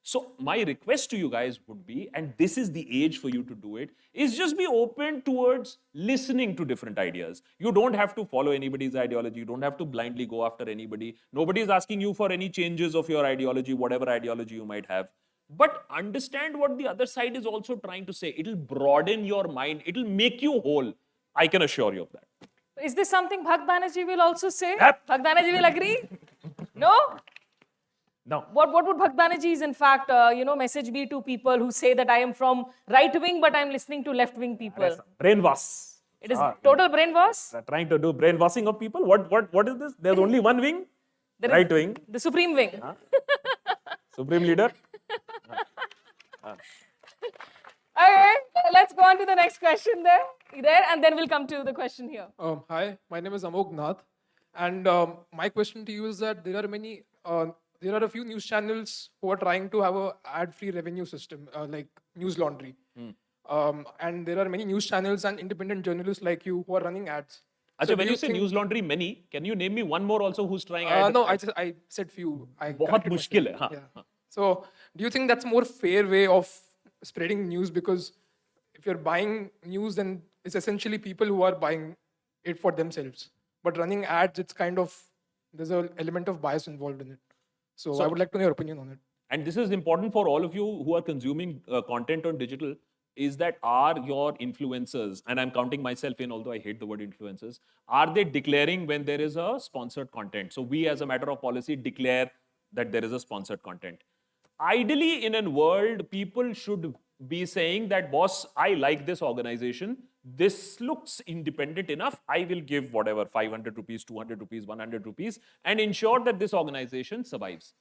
Speaker 2: So my request to you guys would be, and this is the age for you to do it, is just be open towards listening to different ideas. You don't have to follow anybody's ideology. You don't have to blindly go after anybody. Nobody is asking you for any changes of your ideology, whatever ideology you might have. But understand what the other side is also trying to say. It'll broaden your mind. It'll make you whole. I can assure you of that.
Speaker 1: Is this something Bhakt Banerjee will also say?
Speaker 2: Yep.
Speaker 1: Bhakt Banerjee will agree? No?
Speaker 2: No.
Speaker 1: What would Bhakt Banerjee's, in fact, message be to people who say that I am from right wing, but I'm listening to left wing people?
Speaker 2: Brainwash.
Speaker 1: It is total brainwash?
Speaker 2: They're trying to do brainwashing of people. What is this? There's only one wing, right wing.
Speaker 1: The supreme wing.
Speaker 2: Supreme leader.
Speaker 1: Okay, let's go on to the next question there, and then we'll come to the question here.
Speaker 8: Hi, my name is Amog Nath, and my question to you is that there are a few news channels who are trying to have a ad-free revenue system, like News Laundry, and there are many news channels and independent journalists like you who are running ads.
Speaker 2: Achha, when you say News Laundry, many, can you name me one more also who's trying ads?
Speaker 8: No, I said few.
Speaker 2: बहुत मुश्किल है, हाँ.
Speaker 8: Yeah. So, do you think that's more fair way of spreading news? Because if you're buying news, then it's essentially people who are buying it for themselves. But running ads, it's kind of, there's an element of bias involved in it. So I would like to know your opinion on it.
Speaker 2: And this is important for all of you who are consuming content on digital, is that are your influencers, and I'm counting myself in, although I hate the word influencers, are they declaring when there is a sponsored content? So we, as a matter of policy, declare that there is a sponsored content. Ideally, in a world, people should be saying that, boss, I like this organization. This looks independent enough. I will give whatever, 500 rupees, 200 rupees, 100 rupees, and ensure that this organization survives.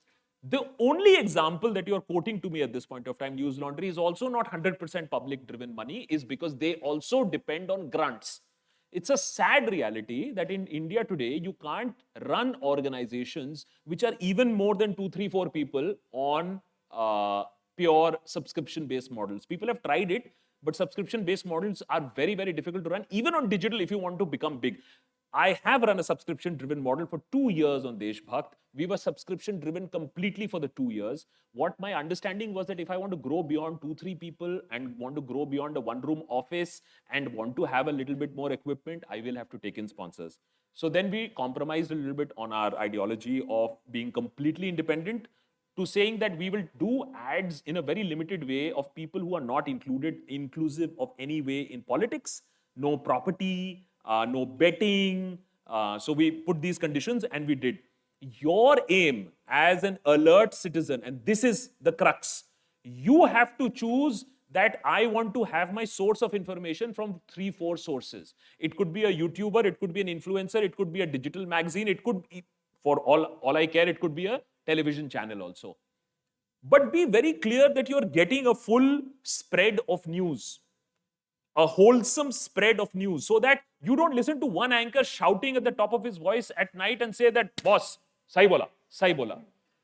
Speaker 2: The only example that you're quoting to me at this point of time, News Laundry, is also not 100% public-driven money, is because they also depend on grants. It's a sad reality that in India today, you can't run organizations which are even more than 2, 3, 4 people on pure subscription-based models. People have tried it, but subscription-based models are very, very difficult to run, even on digital if you want to become big. I have run a subscription-driven model for 2 years on Deshbhakt. We were subscription-driven completely for the 2 years. What my understanding was that if I want to grow beyond 2, 3 people and want to grow beyond a one-room office and want to have a little bit more equipment, I will have to take in sponsors. So then we compromised a little bit on our ideology of being completely independent to saying that we will do ads in a very limited way of people who are not inclusive of any way in politics, no property, no betting. So we put these conditions and we did. Your aim as an alert citizen, and this is the crux, you have to choose that I want to have my source of information from 3, 4 sources. It could be a YouTuber, it could be an influencer, it could be a digital magazine, it could be, for all I care, it could be a television channel also. But be very clear that you're getting a full spread of news, a wholesome spread of news, so that you don't listen to one anchor shouting at the top of his voice at night and say that, boss, sahi bola, sahi bola.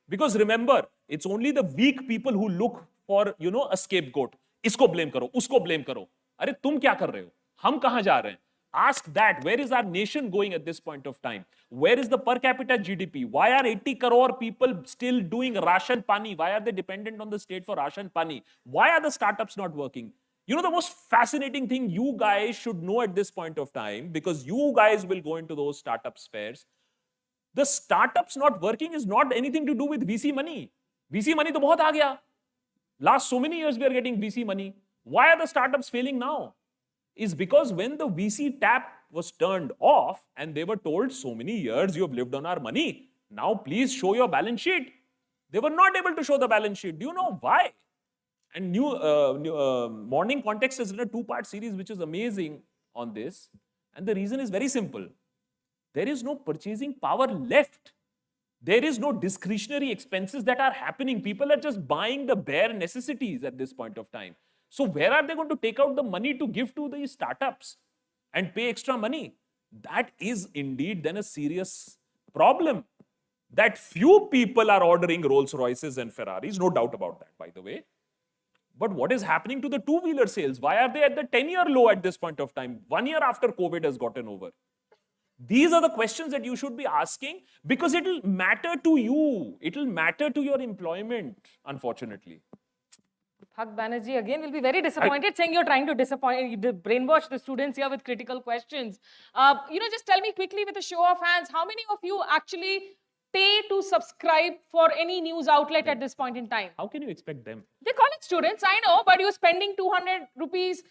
Speaker 2: Because remember, it's only the weak people who look for, a scapegoat. Isko blame karo, usko blame karo. Arey, tum kya kar rahe ho? Hum kahan ja rahe hain? Ask that. Where is our nation going at this point of time? Where is the per capita GDP? Why are 80 crore people still doing ration pani? Why are they dependent on the state for ration pani? Why are the startups not working? You know, the most fascinating thing you guys should know at this point of time, because you guys will go into those startup fairs. The startups not working is not anything to do with VC money. VC money to bahut aa gaya. Last so many years we are getting VC money. Why are the startups failing now? Is because when the VC tap was turned off and they were told so many years you have lived on our money, now please show your balance sheet. They were not able to show the balance sheet. Do you know why? And Morning Context has done a 2-part series which is amazing on this. And the reason is very simple. There is no purchasing power left. There is no discretionary expenses that are happening. People are just buying the bare necessities at this point of time. So where are they going to take out the money to give to these startups and pay extra money? That is indeed then a serious problem. That few people are ordering Rolls Royces and Ferraris, no doubt about that, by the way. But what is happening to the two-wheeler sales? Why are they at the 10-year low at this point of time, 1 year after COVID has gotten over? These are the questions that you should be asking because it will matter to you. It will matter to your employment, unfortunately.
Speaker 1: Akash Banerjee again will be very disappointed, saying you're trying to brainwash the students here with critical questions. Just tell me quickly with a show of hands, how many of you actually pay to subscribe for any news outlet at this point in time?
Speaker 2: How can you expect them?
Speaker 1: They're college students, I know, but you're spending 200 rupees,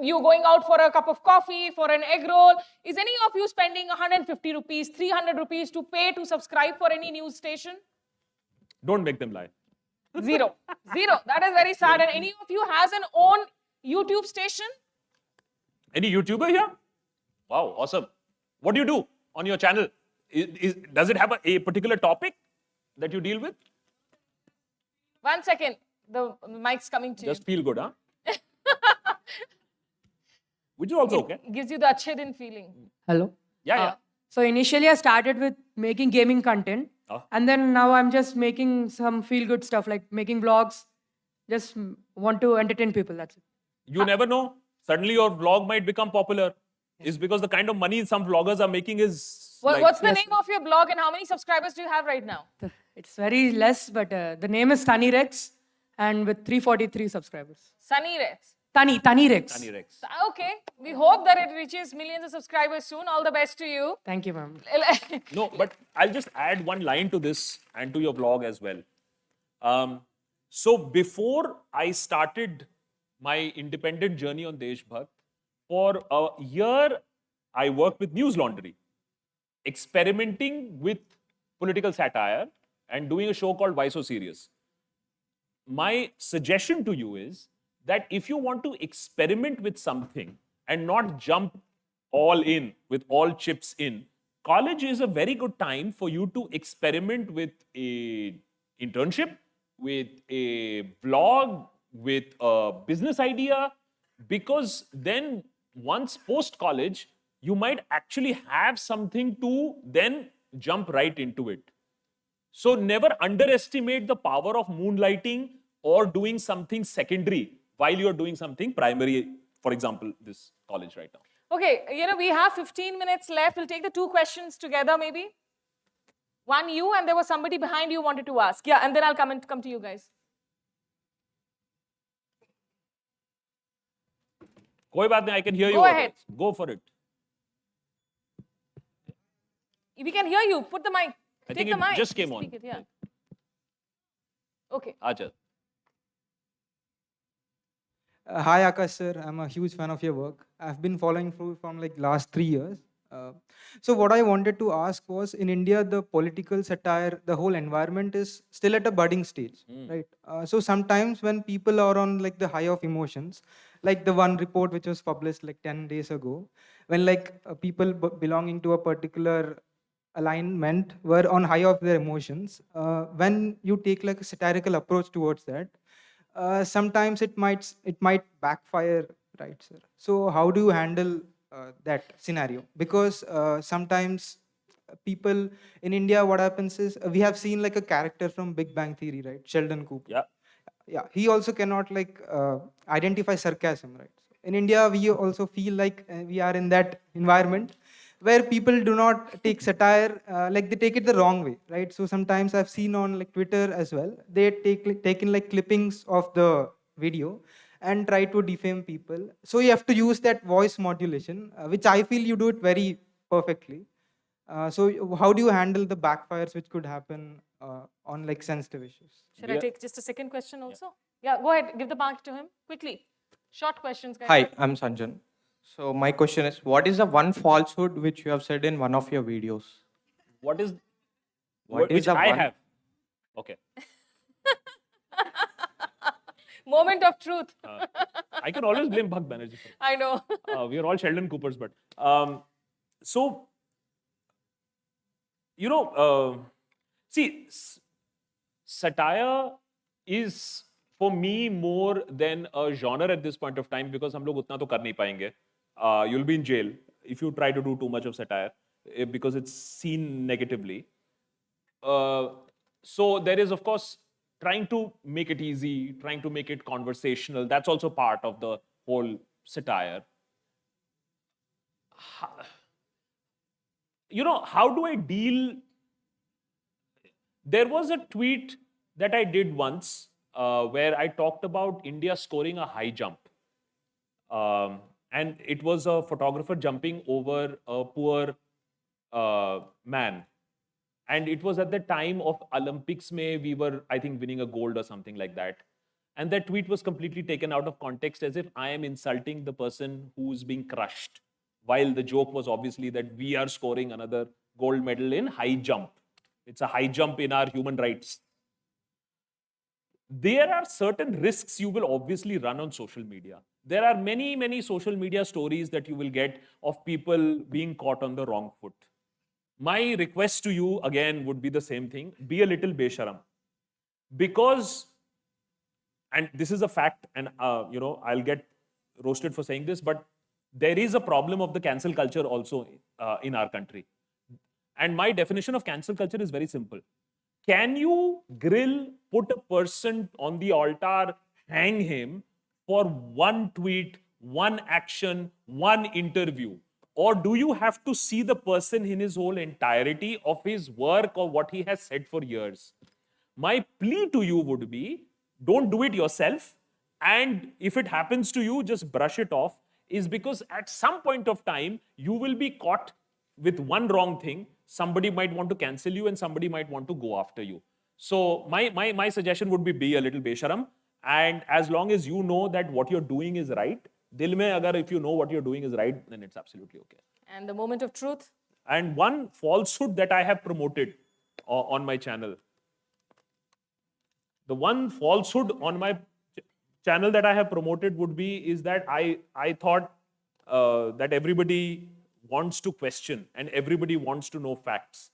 Speaker 1: you're going out for a cup of coffee, for an egg roll. Is any of you spending 150 rupees, 300 rupees to pay to subscribe for any news station?
Speaker 2: Don't make them lie.
Speaker 1: Zero. Zero. That is very sad. And any of you has an own YouTube station?
Speaker 2: Any YouTuber here? Wow, awesome. What do you do on your channel? Does it have a particular topic that you deal with?
Speaker 1: 1 second. The mic's coming to
Speaker 2: Just feel good, huh? Which is also okay.
Speaker 1: you. Gives you the achhe din feeling.
Speaker 9: Hello.
Speaker 2: Yeah.
Speaker 9: So initially I started with making gaming content. And then now I'm just making some feel-good stuff like making vlogs. Just want to entertain people, that's it.
Speaker 2: You never know. Suddenly your vlog might become popular. It's because the kind of money some vloggers are making is...
Speaker 1: What's the name of your blog and how many subscribers do you have right now?
Speaker 9: It's very less, but the name is Satirist and with 343 subscribers.
Speaker 1: Sunny Reds.
Speaker 9: Satirist.
Speaker 1: Okay. We hope that it reaches millions of subscribers soon. All the best to you.
Speaker 9: Thank you, ma'am.
Speaker 2: No, but I'll just add one line to this and to your vlog as well. So before I started my independent journey on Deshbhakt, for a year, I worked with News Laundry, experimenting with political satire and doing a show called Why So Serious. My suggestion to you is that if you want to experiment with something and not jump all in with all chips in, college is a very good time for you to experiment with a internship, with a vlog, with a business idea, because then once post-college, you might actually have something to then jump right into it. So never underestimate the power of moonlighting or doing something secondary while you're doing something primary, for example, this college right now.
Speaker 1: Okay, we have 15 minutes left. We'll take the 2 questions together maybe. One you and there was somebody behind you wanted to ask. Yeah, and then I'll come to you guys.
Speaker 2: Koi baat nahi, I can hear you.
Speaker 1: Go ahead.
Speaker 2: Go for it.
Speaker 1: We can hear you. Put the mic.
Speaker 2: I
Speaker 1: Take
Speaker 2: think
Speaker 1: the
Speaker 2: it
Speaker 1: mic.
Speaker 2: just came on.
Speaker 1: Speak it, yeah. Okay.
Speaker 2: Acha.
Speaker 10: Hi Akash sir, I'm a huge fan of your work. I've been following through from like last 3 years. So what I wanted to ask was, in India, the political satire, the whole environment is still at a budding stage, right? So sometimes when people are on like the high of emotions, like the one report which was published like 10 days ago, when like people belonging to a particular alignment were on high of their emotions, when you take like a satirical approach towards that, sometimes it might backfire, right, sir? So how do you handle that scenario? Because sometimes people in India, what happens is we have seen like a character from Big Bang Theory, right? Sheldon Cooper. Yeah. He also cannot like identify sarcasm, right? In India, we also feel like we are in that environment where people do not take satire, like they take it the wrong way, right? So sometimes I've seen on like Twitter as well, they taken like clippings of the video and try to defame people. So you have to use that voice modulation, which I feel you do it very perfectly. So how do you handle the backfires which could happen on like sensitive issues?
Speaker 1: Should I take just a second question also? Yeah, go ahead. Give the mic to him quickly. Short questions, guys.
Speaker 11: Hi, I'm Sanjan. So my question is, what is the one falsehood which you have said in one of your videos?
Speaker 2: What is
Speaker 11: What is
Speaker 2: which
Speaker 11: the
Speaker 2: I
Speaker 11: one?
Speaker 2: have? Okay.
Speaker 1: Moment of truth.
Speaker 2: I can always blame Bhag Banerjee for it.
Speaker 1: I know.
Speaker 2: We are all Sheldon Coopers, but so you know, see, satire is for me more than a genre at this point of time because हम लोग उतना तो कर नहीं पाएंगे. You'll be in jail if you try to do too much of satire because it's seen negatively. So there is, of course, trying to make it easy, trying to make it conversational. That's also part of the whole satire. You know, how do I deal? There was a tweet that I did once where I talked about India scoring a high jump. And it was a photographer jumping over a poor man. And it was at the time of Olympics, we were, I think, winning a gold or something like that. And that tweet was completely taken out of context as if I am insulting the person who's being crushed. While the joke was obviously that we are scoring another gold medal in high jump. It's a high jump in our human rights. There are certain risks you will obviously run on social media. There are many, many social media stories that you will get of people being caught on the wrong foot. My request to you again would be the same thing. Be a little besharam. Because, and this is a fact, and you know, I'll get roasted for saying this, but there is a problem of the cancel culture also in our country. And my definition of cancel culture is very simple. Can you grill, put a person on the altar, hang him for one tweet, one action, one interview? Or do you have to see the person in his whole entirety of his work or what he has said for years? My plea to you would be, don't do it yourself. And if it happens to you, just brush it off. Is because at some point of time, you will be caught with one wrong thing. Somebody might want to cancel you and somebody might want to go after you. So my suggestion would be a little besharam. And as long as you know that what you're doing is right, dil mein agar if you know what you're doing is right, then it's absolutely okay.
Speaker 1: And the moment of truth?
Speaker 2: And one falsehood that I have promoted on my channel. The one falsehood on my channel that I have promoted would be is that I thought that everybody wants to question and everybody wants to know facts.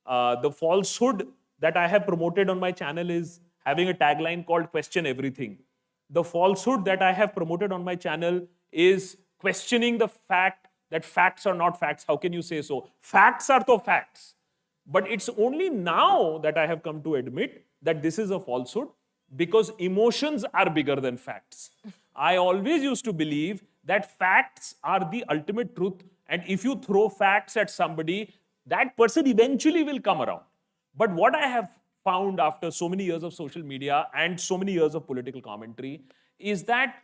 Speaker 2: The falsehood that I have promoted on my channel is having a tagline called question everything. The falsehood that I have promoted on my channel is questioning the fact that facts are not facts. How can you say so? Facts are to facts. But it's only now that I have come to admit that this is a falsehood because emotions are bigger than facts. I always used to believe that facts are the ultimate truth, and if you throw facts at somebody, that person eventually will come around. But what I have found after so many years of social media and so many years of political commentary is that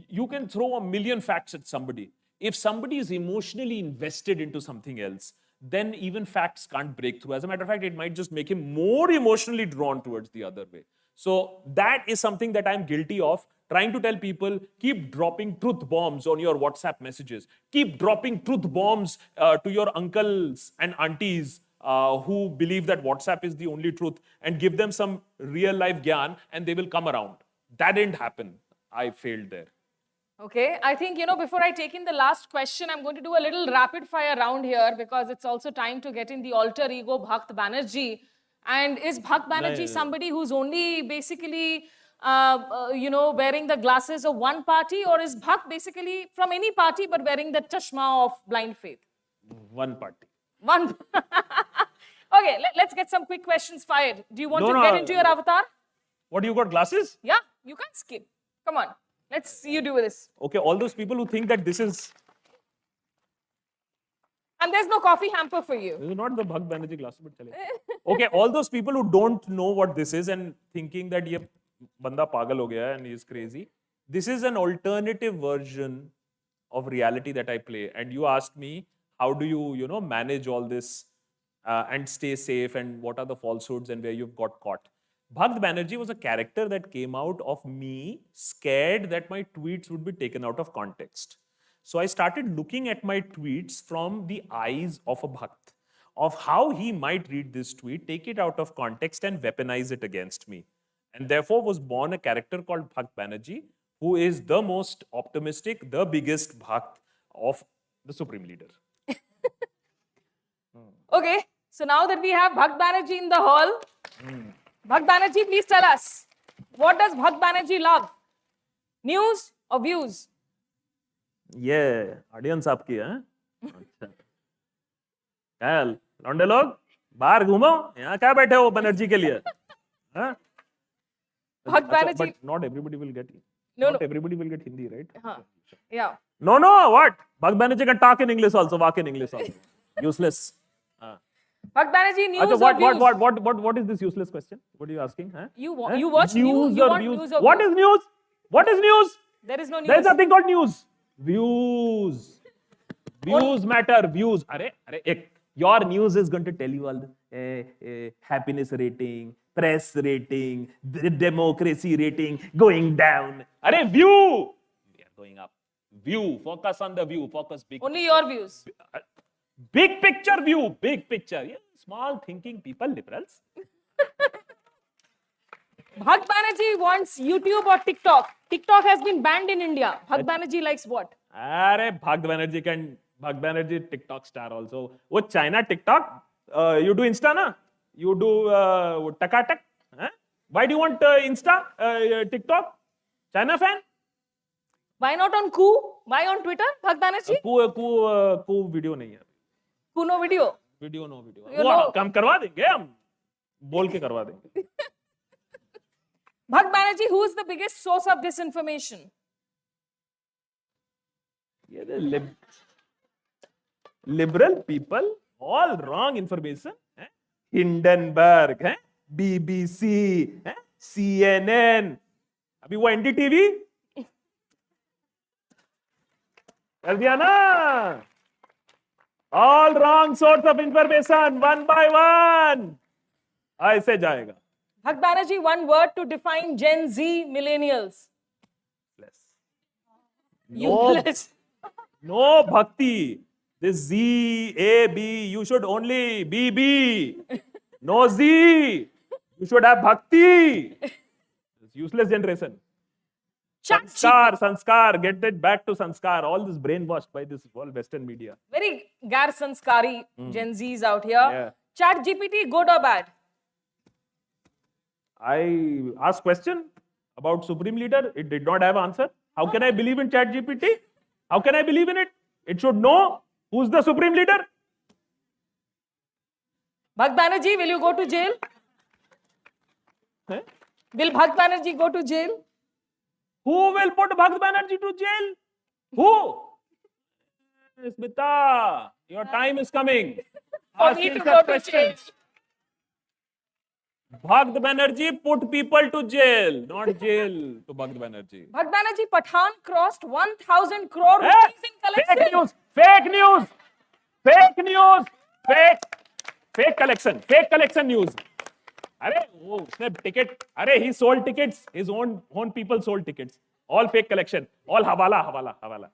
Speaker 2: you can throw a million facts at somebody. If somebody is emotionally invested into something else, then even facts can't break through. As a matter of fact, it might just make him more emotionally drawn towards the other way. So that is something that I'm guilty of, trying to tell people, keep dropping truth bombs on your WhatsApp messages. Keep dropping truth bombs to your uncles and aunties who believe that WhatsApp is the only truth, and give them some real life gyan and they will come around. That didn't happen. I failed there.
Speaker 1: Okay, I think, before I take in the last question, I'm going to do a little rapid fire round here because it's also time to get in the alter ego Bhakt Banerjee. And is Bhakt Banerjee somebody who's only basically, wearing the glasses of one party, or is Bhakt basically from any party but wearing the chashma of blind faith?
Speaker 2: One party.
Speaker 1: One. Okay, let's get some quick questions fired. Do you want to get into your avatar?
Speaker 2: What, you got glasses?
Speaker 1: Yeah, you can't skip. Come on. Let's see you do this.
Speaker 2: Okay, all those people who think that this is...
Speaker 1: And there's no coffee hamper for you.
Speaker 2: This is not the Bhag Banerjee glasses, but chale. Okay, all those people who don't know what this is and thinking that ye banda pagal ho gaya and he is crazy. This is an alternative version of reality that I play. And you asked me, how do you, manage all this and stay safe, and what are the falsehoods and where you've got caught. Bhakt Banerjee was a character that came out of me scared that my tweets would be taken out of context. So I started looking at my tweets from the eyes of a Bhakt, of how he might read this tweet, take it out of context and weaponize it against me. And therefore was born a character called Bhakt Banerjee, who is the most optimistic, the biggest Bhakt of the Supreme Leader.
Speaker 1: Okay, so now that we have Bhakt Banerjee in the hall, Bhakt Banerjee, please tell us, what does Bhakt Banerjee love? News or views?
Speaker 2: ये audience आपकी है? अच्छा क्या लौंडे लोग बाहर घूमो, यहाँ क्या बैठे हो बनर्जी के लिए? हाँ?
Speaker 1: Bhakt Banerjee.
Speaker 2: But not everybody will get
Speaker 1: No,
Speaker 2: not
Speaker 1: no.
Speaker 2: everybody will get Hindi, right?
Speaker 1: Yeah.
Speaker 2: No, what? Bhakt Banerjee can talk in English also, walk in English also. Useless.
Speaker 1: Bhakt Banerjee, news
Speaker 2: Achha,
Speaker 1: or views?
Speaker 2: what is this useless question? What are you asking? Huh?
Speaker 1: You
Speaker 2: Huh?
Speaker 1: watch news, you
Speaker 2: or
Speaker 1: want
Speaker 2: views?
Speaker 1: news or
Speaker 2: What
Speaker 1: views?
Speaker 2: is news? What is news?
Speaker 1: There is no news.
Speaker 2: There is nothing called news. Views. Views matter. Views. Your news is going to tell you all the happiness rating, press rating, the democracy rating going down. View. We are going up. View. Focus on the view. Focus big.
Speaker 1: Only your views.
Speaker 2: Big picture view. Big picture. Yeah, small thinking people, liberals.
Speaker 1: Bhakt Banerjee wants YouTube or TikTok. TikTok has been banned in India. Bhakt Banerjee likes what?
Speaker 2: Bhakt Banerjee TikTok star also. What China TikTok? You do Insta, na? You do Takatak? Huh? Why do you want Insta, TikTok? China fan?
Speaker 1: Why not on Koo? Why on Twitter? Bhakt Banerjee?
Speaker 2: Koo video नहीं है.
Speaker 1: Koo no video.
Speaker 2: Video no video.
Speaker 1: You know.
Speaker 2: हम करवा देंगे हम. बोल के करवा देंगे.
Speaker 1: Bhakt Banerjee, who is the biggest source of disinformation?
Speaker 2: Yeah, the liberal people, all wrong information. Hindenburg, BBC, CNN. अभी वो NDTV कर दिया ना? All wrong source of information, one by one. ऐसे जाएगा.
Speaker 1: Bhakt Banerjee, one word to define Gen Z millennials. Useless.
Speaker 2: No bhakti. This Z, A, B, you should only B. No Z. You should have bhakti. This useless generation. Sanskar, get it back to Sanskar. All this brainwashed by this all Western media.
Speaker 1: Very gar sanskari Gen Zs out here.
Speaker 2: Yeah.
Speaker 1: Chat GPT, good or bad?
Speaker 2: I asked question about Supreme Leader. It did not have answer. How can I believe in Chat GPT? How can I believe in it? It should know who's the Supreme Leader.
Speaker 1: Bhakt Banerjee, will you go to jail? Will Bhakt Banerjee go to jail?
Speaker 2: Who will put Bhakt Banerjee to jail? Who? Smita, your time is coming.
Speaker 1: For me to go to jail.
Speaker 2: Bhakt Banerjee put people to jail, not jail to Bhakt Banerjee.
Speaker 1: Bhakt Banerjee, Pathan crossed 1,000 crore rupees in collection.
Speaker 2: Fake collection news. He sold tickets. His own people sold tickets. All fake collection. All hawala.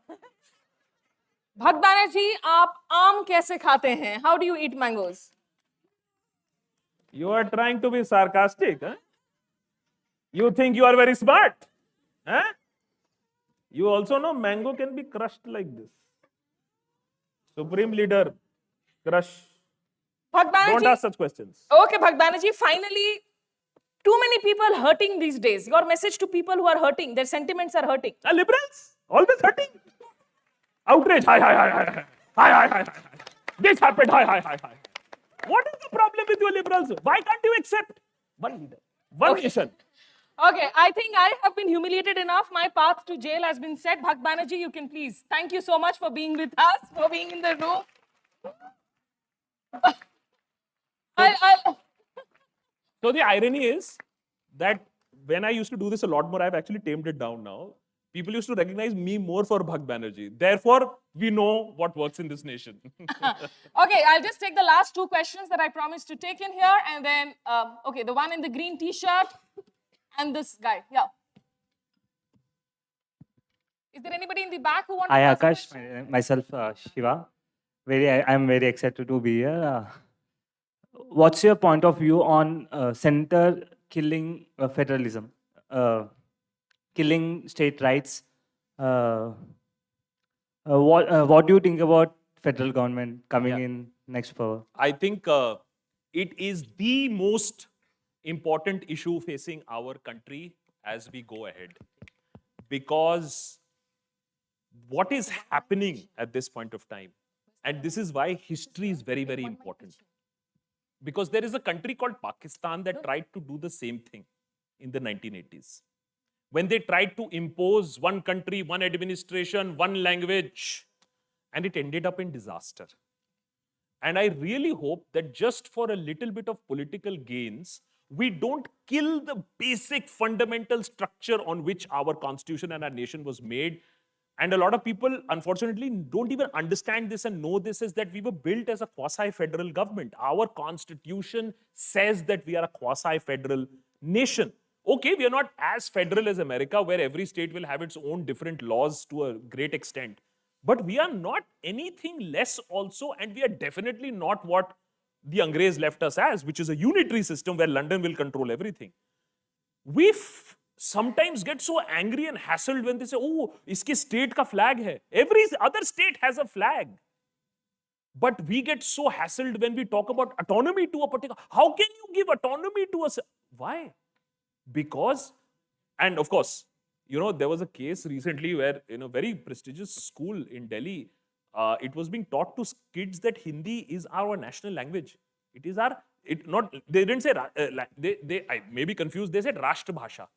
Speaker 1: Bhakt Banerjee, आप आम कैसे खाते हैं? How do you eat mangoes?
Speaker 2: You are trying to be sarcastic, huh? You think you are very smart, huh? You also know mango can be crushed like this. Supreme Leader, crush.
Speaker 1: Bhakt Banerjee,
Speaker 2: Don't ask such questions.
Speaker 1: Okay, Bhakt Banerjee, finally, too many people hurting these days. Your message to people who are hurting, their sentiments are hurting.
Speaker 2: Liberals, always hurting. Outrage, hi. This happened, hi. What is the problem with you liberals? Why can't you accept one leader, one nation?
Speaker 1: Okay, I think I have been humiliated enough. My path to jail has been set. Bhakt Banerjee, you can please. Thank you so much for being with us, for being in the room.
Speaker 2: So the irony is that when I used to do this a lot more, I've actually tamed it down now. People used to recognize me more for Bhag Banerjee. Therefore, we know what works in this nation.
Speaker 1: Okay, I'll just take the last two questions that I promised to take in here, and then, okay, the one in the green t-shirt and this guy. Yeah. Is there anybody in the back who wants to
Speaker 12: Hi,
Speaker 1: ask a
Speaker 12: Akash.
Speaker 1: question?
Speaker 12: Myself, Shiva. I'm very excited to be here. What's your point of view on center killing federalism, killing state rights? What do you think about federal government coming in next power?
Speaker 2: I think it is the most important issue facing our country as we go ahead. Because what is happening at this point of time, and this is why history is very, very important. Because there is a country called Pakistan that tried to do the same thing in the 1980s. When they tried to impose one country, one administration, one language, and it ended up in disaster. And I really hope that just for a little bit of political gains, we don't kill the basic fundamental structure on which our constitution and our nation was made. And a lot of people, unfortunately, don't even understand this and know this, is that we were built as a quasi-federal government. Our constitution says that we are a quasi-federal nation. Okay, we are not as federal as America, where every state will have its own different laws to a great extent. But we are not anything less also, and we are definitely not what the Angrez left us as, which is a unitary system where London will control everything. We sometimes get so angry and hassled when they say, oh, iske state ka flag hai. Every other state has a flag. But we get so hassled when we talk about autonomy to a particular... How can you give autonomy to us? Why? Because, and of course, you know, there was a case recently where in a very prestigious school in Delhi, it was being taught to kids that Hindi is our national language. It is our... they didn't say... I may be confused. They said Rashtra Bhasha.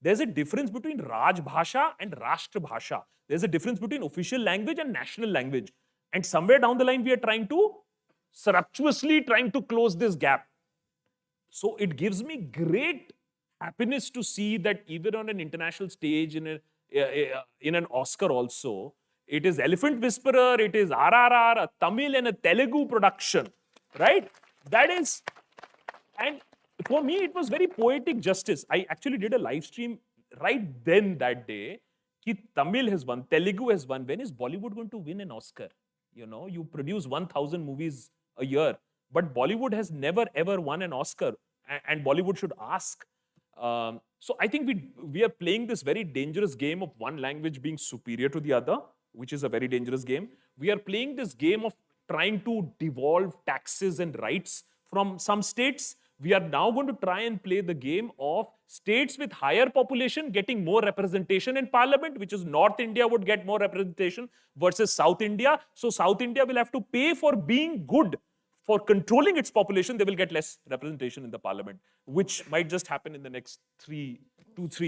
Speaker 2: There's a difference between Raj Bhasha and Rashtra Bhasha. There's a difference between official language and national language. And somewhere down the line, we are surreptitiously trying to close this gap. So it gives me great happiness to see that even on an international stage, in an Oscar also, it is Elephant Whisperer, it is RRR, a Tamil and a Telugu production, right? That is... And for me, it was very poetic justice. I actually did a live stream right then that day. Ki Tamil has won, Telugu has won. When is Bollywood going to win an Oscar? You know, you produce 1,000 movies a year, but Bollywood has never ever won an Oscar, and Bollywood should ask. So I think we are playing this very dangerous game of one language being superior to the other, which is a very dangerous game. We are playing this game of trying to devolve taxes and rights from some states. We are now going to try and play the game of states with higher population getting more representation in parliament, which is North India would get more representation versus South India. So South India will have to pay for being good. For controlling its population, they will get less representation in the parliament, which might just happen in the next 2-3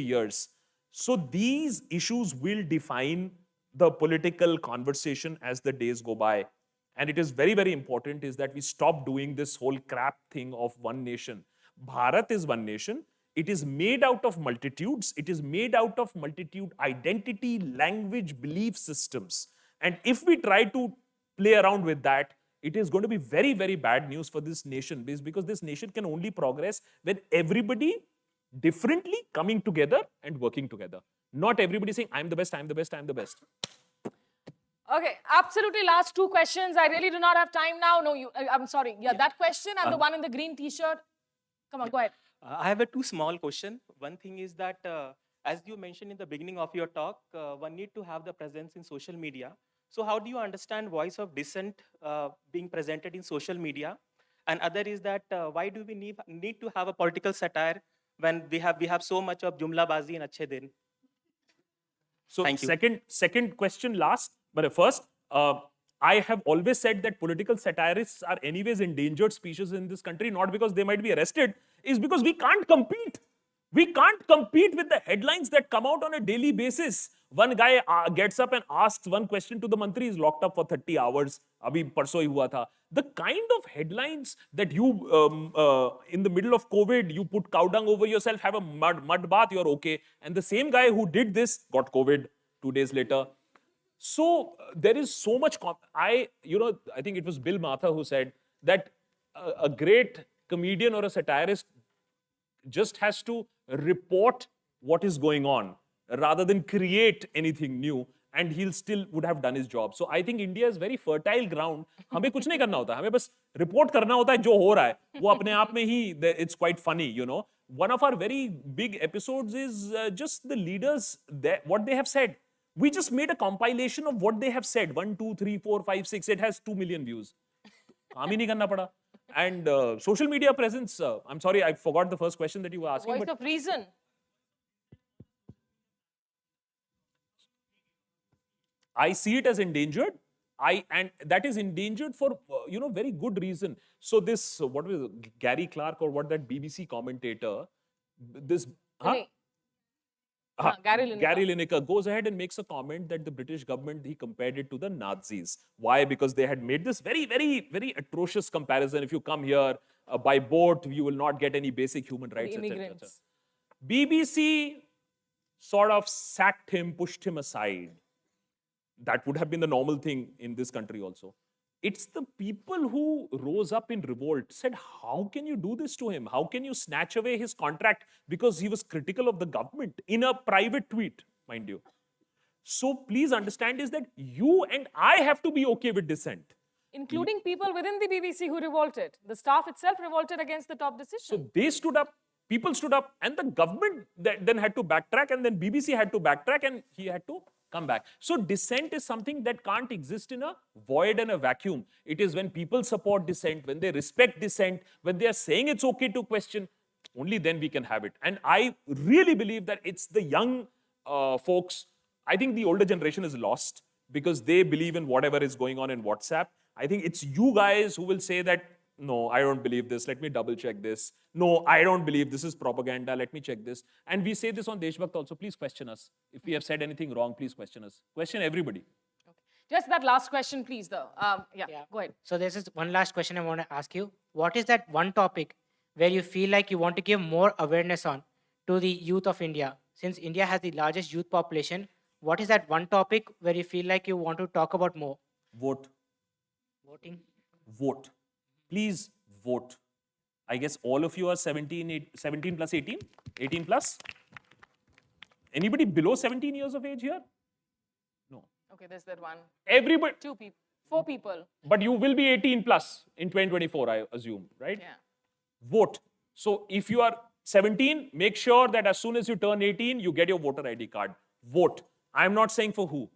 Speaker 2: years. So these issues will define the political conversation as the days go by. And it is very, very important is that we stop doing this whole crap thing of one nation. Bharat is one nation. It is made out of multitudes. It is made out of multitude identity, language, belief systems. And if we try to play around with that, it is going to be very, very bad news for this nation, because this nation can only progress when everybody differently coming together and working together. Not everybody saying, I'm the best, I'm the best, I'm the best.
Speaker 1: Okay, absolutely last two questions. I really do not have time now. No, I'm sorry. Yeah, that question and the one in the green t-shirt. Come on, go ahead.
Speaker 13: I have two small questions. One thing is that, as you mentioned in the beginning of your talk, one need to have the presence in social media. So how do you understand voice of dissent being presented in social media? And other is that, why do we need to have a political satire when we have so much of jumla bazi and achhe din?
Speaker 2: So second question last, but first, I have always said that political satirists are anyways endangered species in this country, not because they might be arrested, is because we can't compete. We can't compete with the headlines that come out on a daily basis. One guy gets up and asks one question to the Mantri, is locked up for 30 hours अभी परसों ही हुआ था. The kind of headlines that you, in the middle of COVID, you put cow dung over yourself, have a mud bath, you're okay. And the same guy who did this got COVID 2 days later. So there is so much. I think it was Bill Maher who said that a great comedian or a satirist just has to report what is going on rather than create anything new, and he'll still would have done his job. So I think India is very fertile ground. हमें कुछ नहीं करना होता, हमें बस report करना होता है जो हो रहा है, वो अपने आप में ही it's quite funny, you know. One of our very big episodes is just the leaders, what they have said. We just made a compilation of what they have said. 1, 2, 3, 4, 5, 6. It has 2 million views. काम ही नहीं करना पड़ा. And social media presence. I'm sorry, I forgot the first question that you were asking.
Speaker 1: Voice of reason.
Speaker 2: I see it as endangered. And that is endangered for very good reason. So this what was it, Gary Clark or what, that BBC commentator, this Gary Lineker goes ahead and makes a comment that the British government, he compared it to the Nazis. Why? Because they had made this very, very, very atrocious comparison. If you come here by boat, you will not get any basic human rights, etc. BBC sort of sacked him, pushed him aside. That would have been the normal thing in this country also. It's the people who rose up in revolt, said, how can you do this to him? How can you snatch away his contract? Because he was critical of the government in a private tweet, mind you. So please understand is that you and I have to be okay with dissent.
Speaker 1: Including people within the BBC who revolted. The staff itself revolted against the top decision.
Speaker 2: So they stood up, people stood up, and the government then had to backtrack, and then BBC had to backtrack, and he had to come back. So dissent is something that can't exist in a void and a vacuum. It is when people support dissent, when they respect dissent, when they are saying it's okay to question, only then we can have it. And I really believe that it's the young folks. I think the older generation is lost because they believe in whatever is going on in WhatsApp. I think it's you guys who will say that, no, I don't believe this. Let me double check this. No, I don't believe this is propaganda. Let me check this. And we say this on Deshbhakt also. Please question us. If we have said anything wrong, please question us. Question everybody.
Speaker 1: Okay. Just that last question, please, though. Yeah, go ahead.
Speaker 5: So this is one last question I want to ask you. What is that one topic where you feel like you want to give more awareness on to the youth of India? Since India has the largest youth population, what is that one topic where you feel like you want to talk about more?
Speaker 2: Vote.
Speaker 5: Voting.
Speaker 2: Vote. Please vote. I guess all of you are 17 plus 18? 18 plus? Anybody below 17 years of age here? No.
Speaker 1: Okay, there's that one.
Speaker 2: Everybody.
Speaker 1: 2 people. 4 people.
Speaker 2: But you will be 18 plus in 2024, I assume, right?
Speaker 1: Yeah.
Speaker 2: Vote. So if you are 17, make sure that as soon as you turn 18, you get your voter ID card. Vote. I'm not saying for who.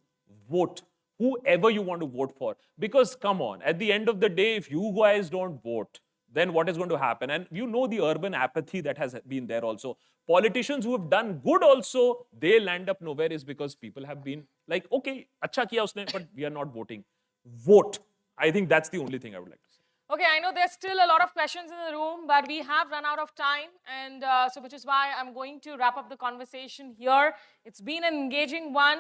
Speaker 2: Vote. Whoever you want to vote for. Because come on, at the end of the day, if you guys don't vote, then what is going to happen? And you know the urban apathy that has been there also. Politicians who have done good also, they land up nowhere is because people have been like, okay, acha kiya usne, but we are not voting. Vote. I think that's the only thing I would like to say.
Speaker 1: Okay, I know there's still a lot of questions in the room, but we have run out of time. And so which is why I'm going to wrap up the conversation here. It's been an engaging one.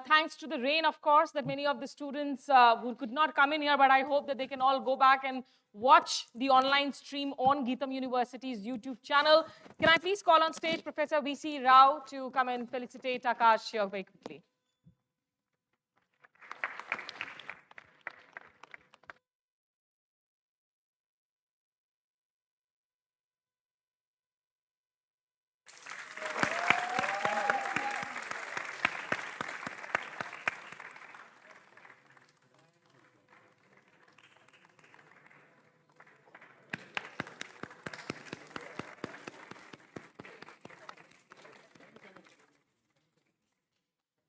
Speaker 1: Thanks to the rain, of course, that many of the students who could not come in here, but I hope that they can all go back and watch the online stream on GITAM University's YouTube channel. Can I please call on stage Professor V.C. Rao to come and felicitate Akash here very quickly.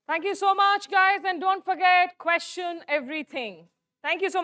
Speaker 1: Thank you so much, guys. And don't forget, question everything. Thank you so much.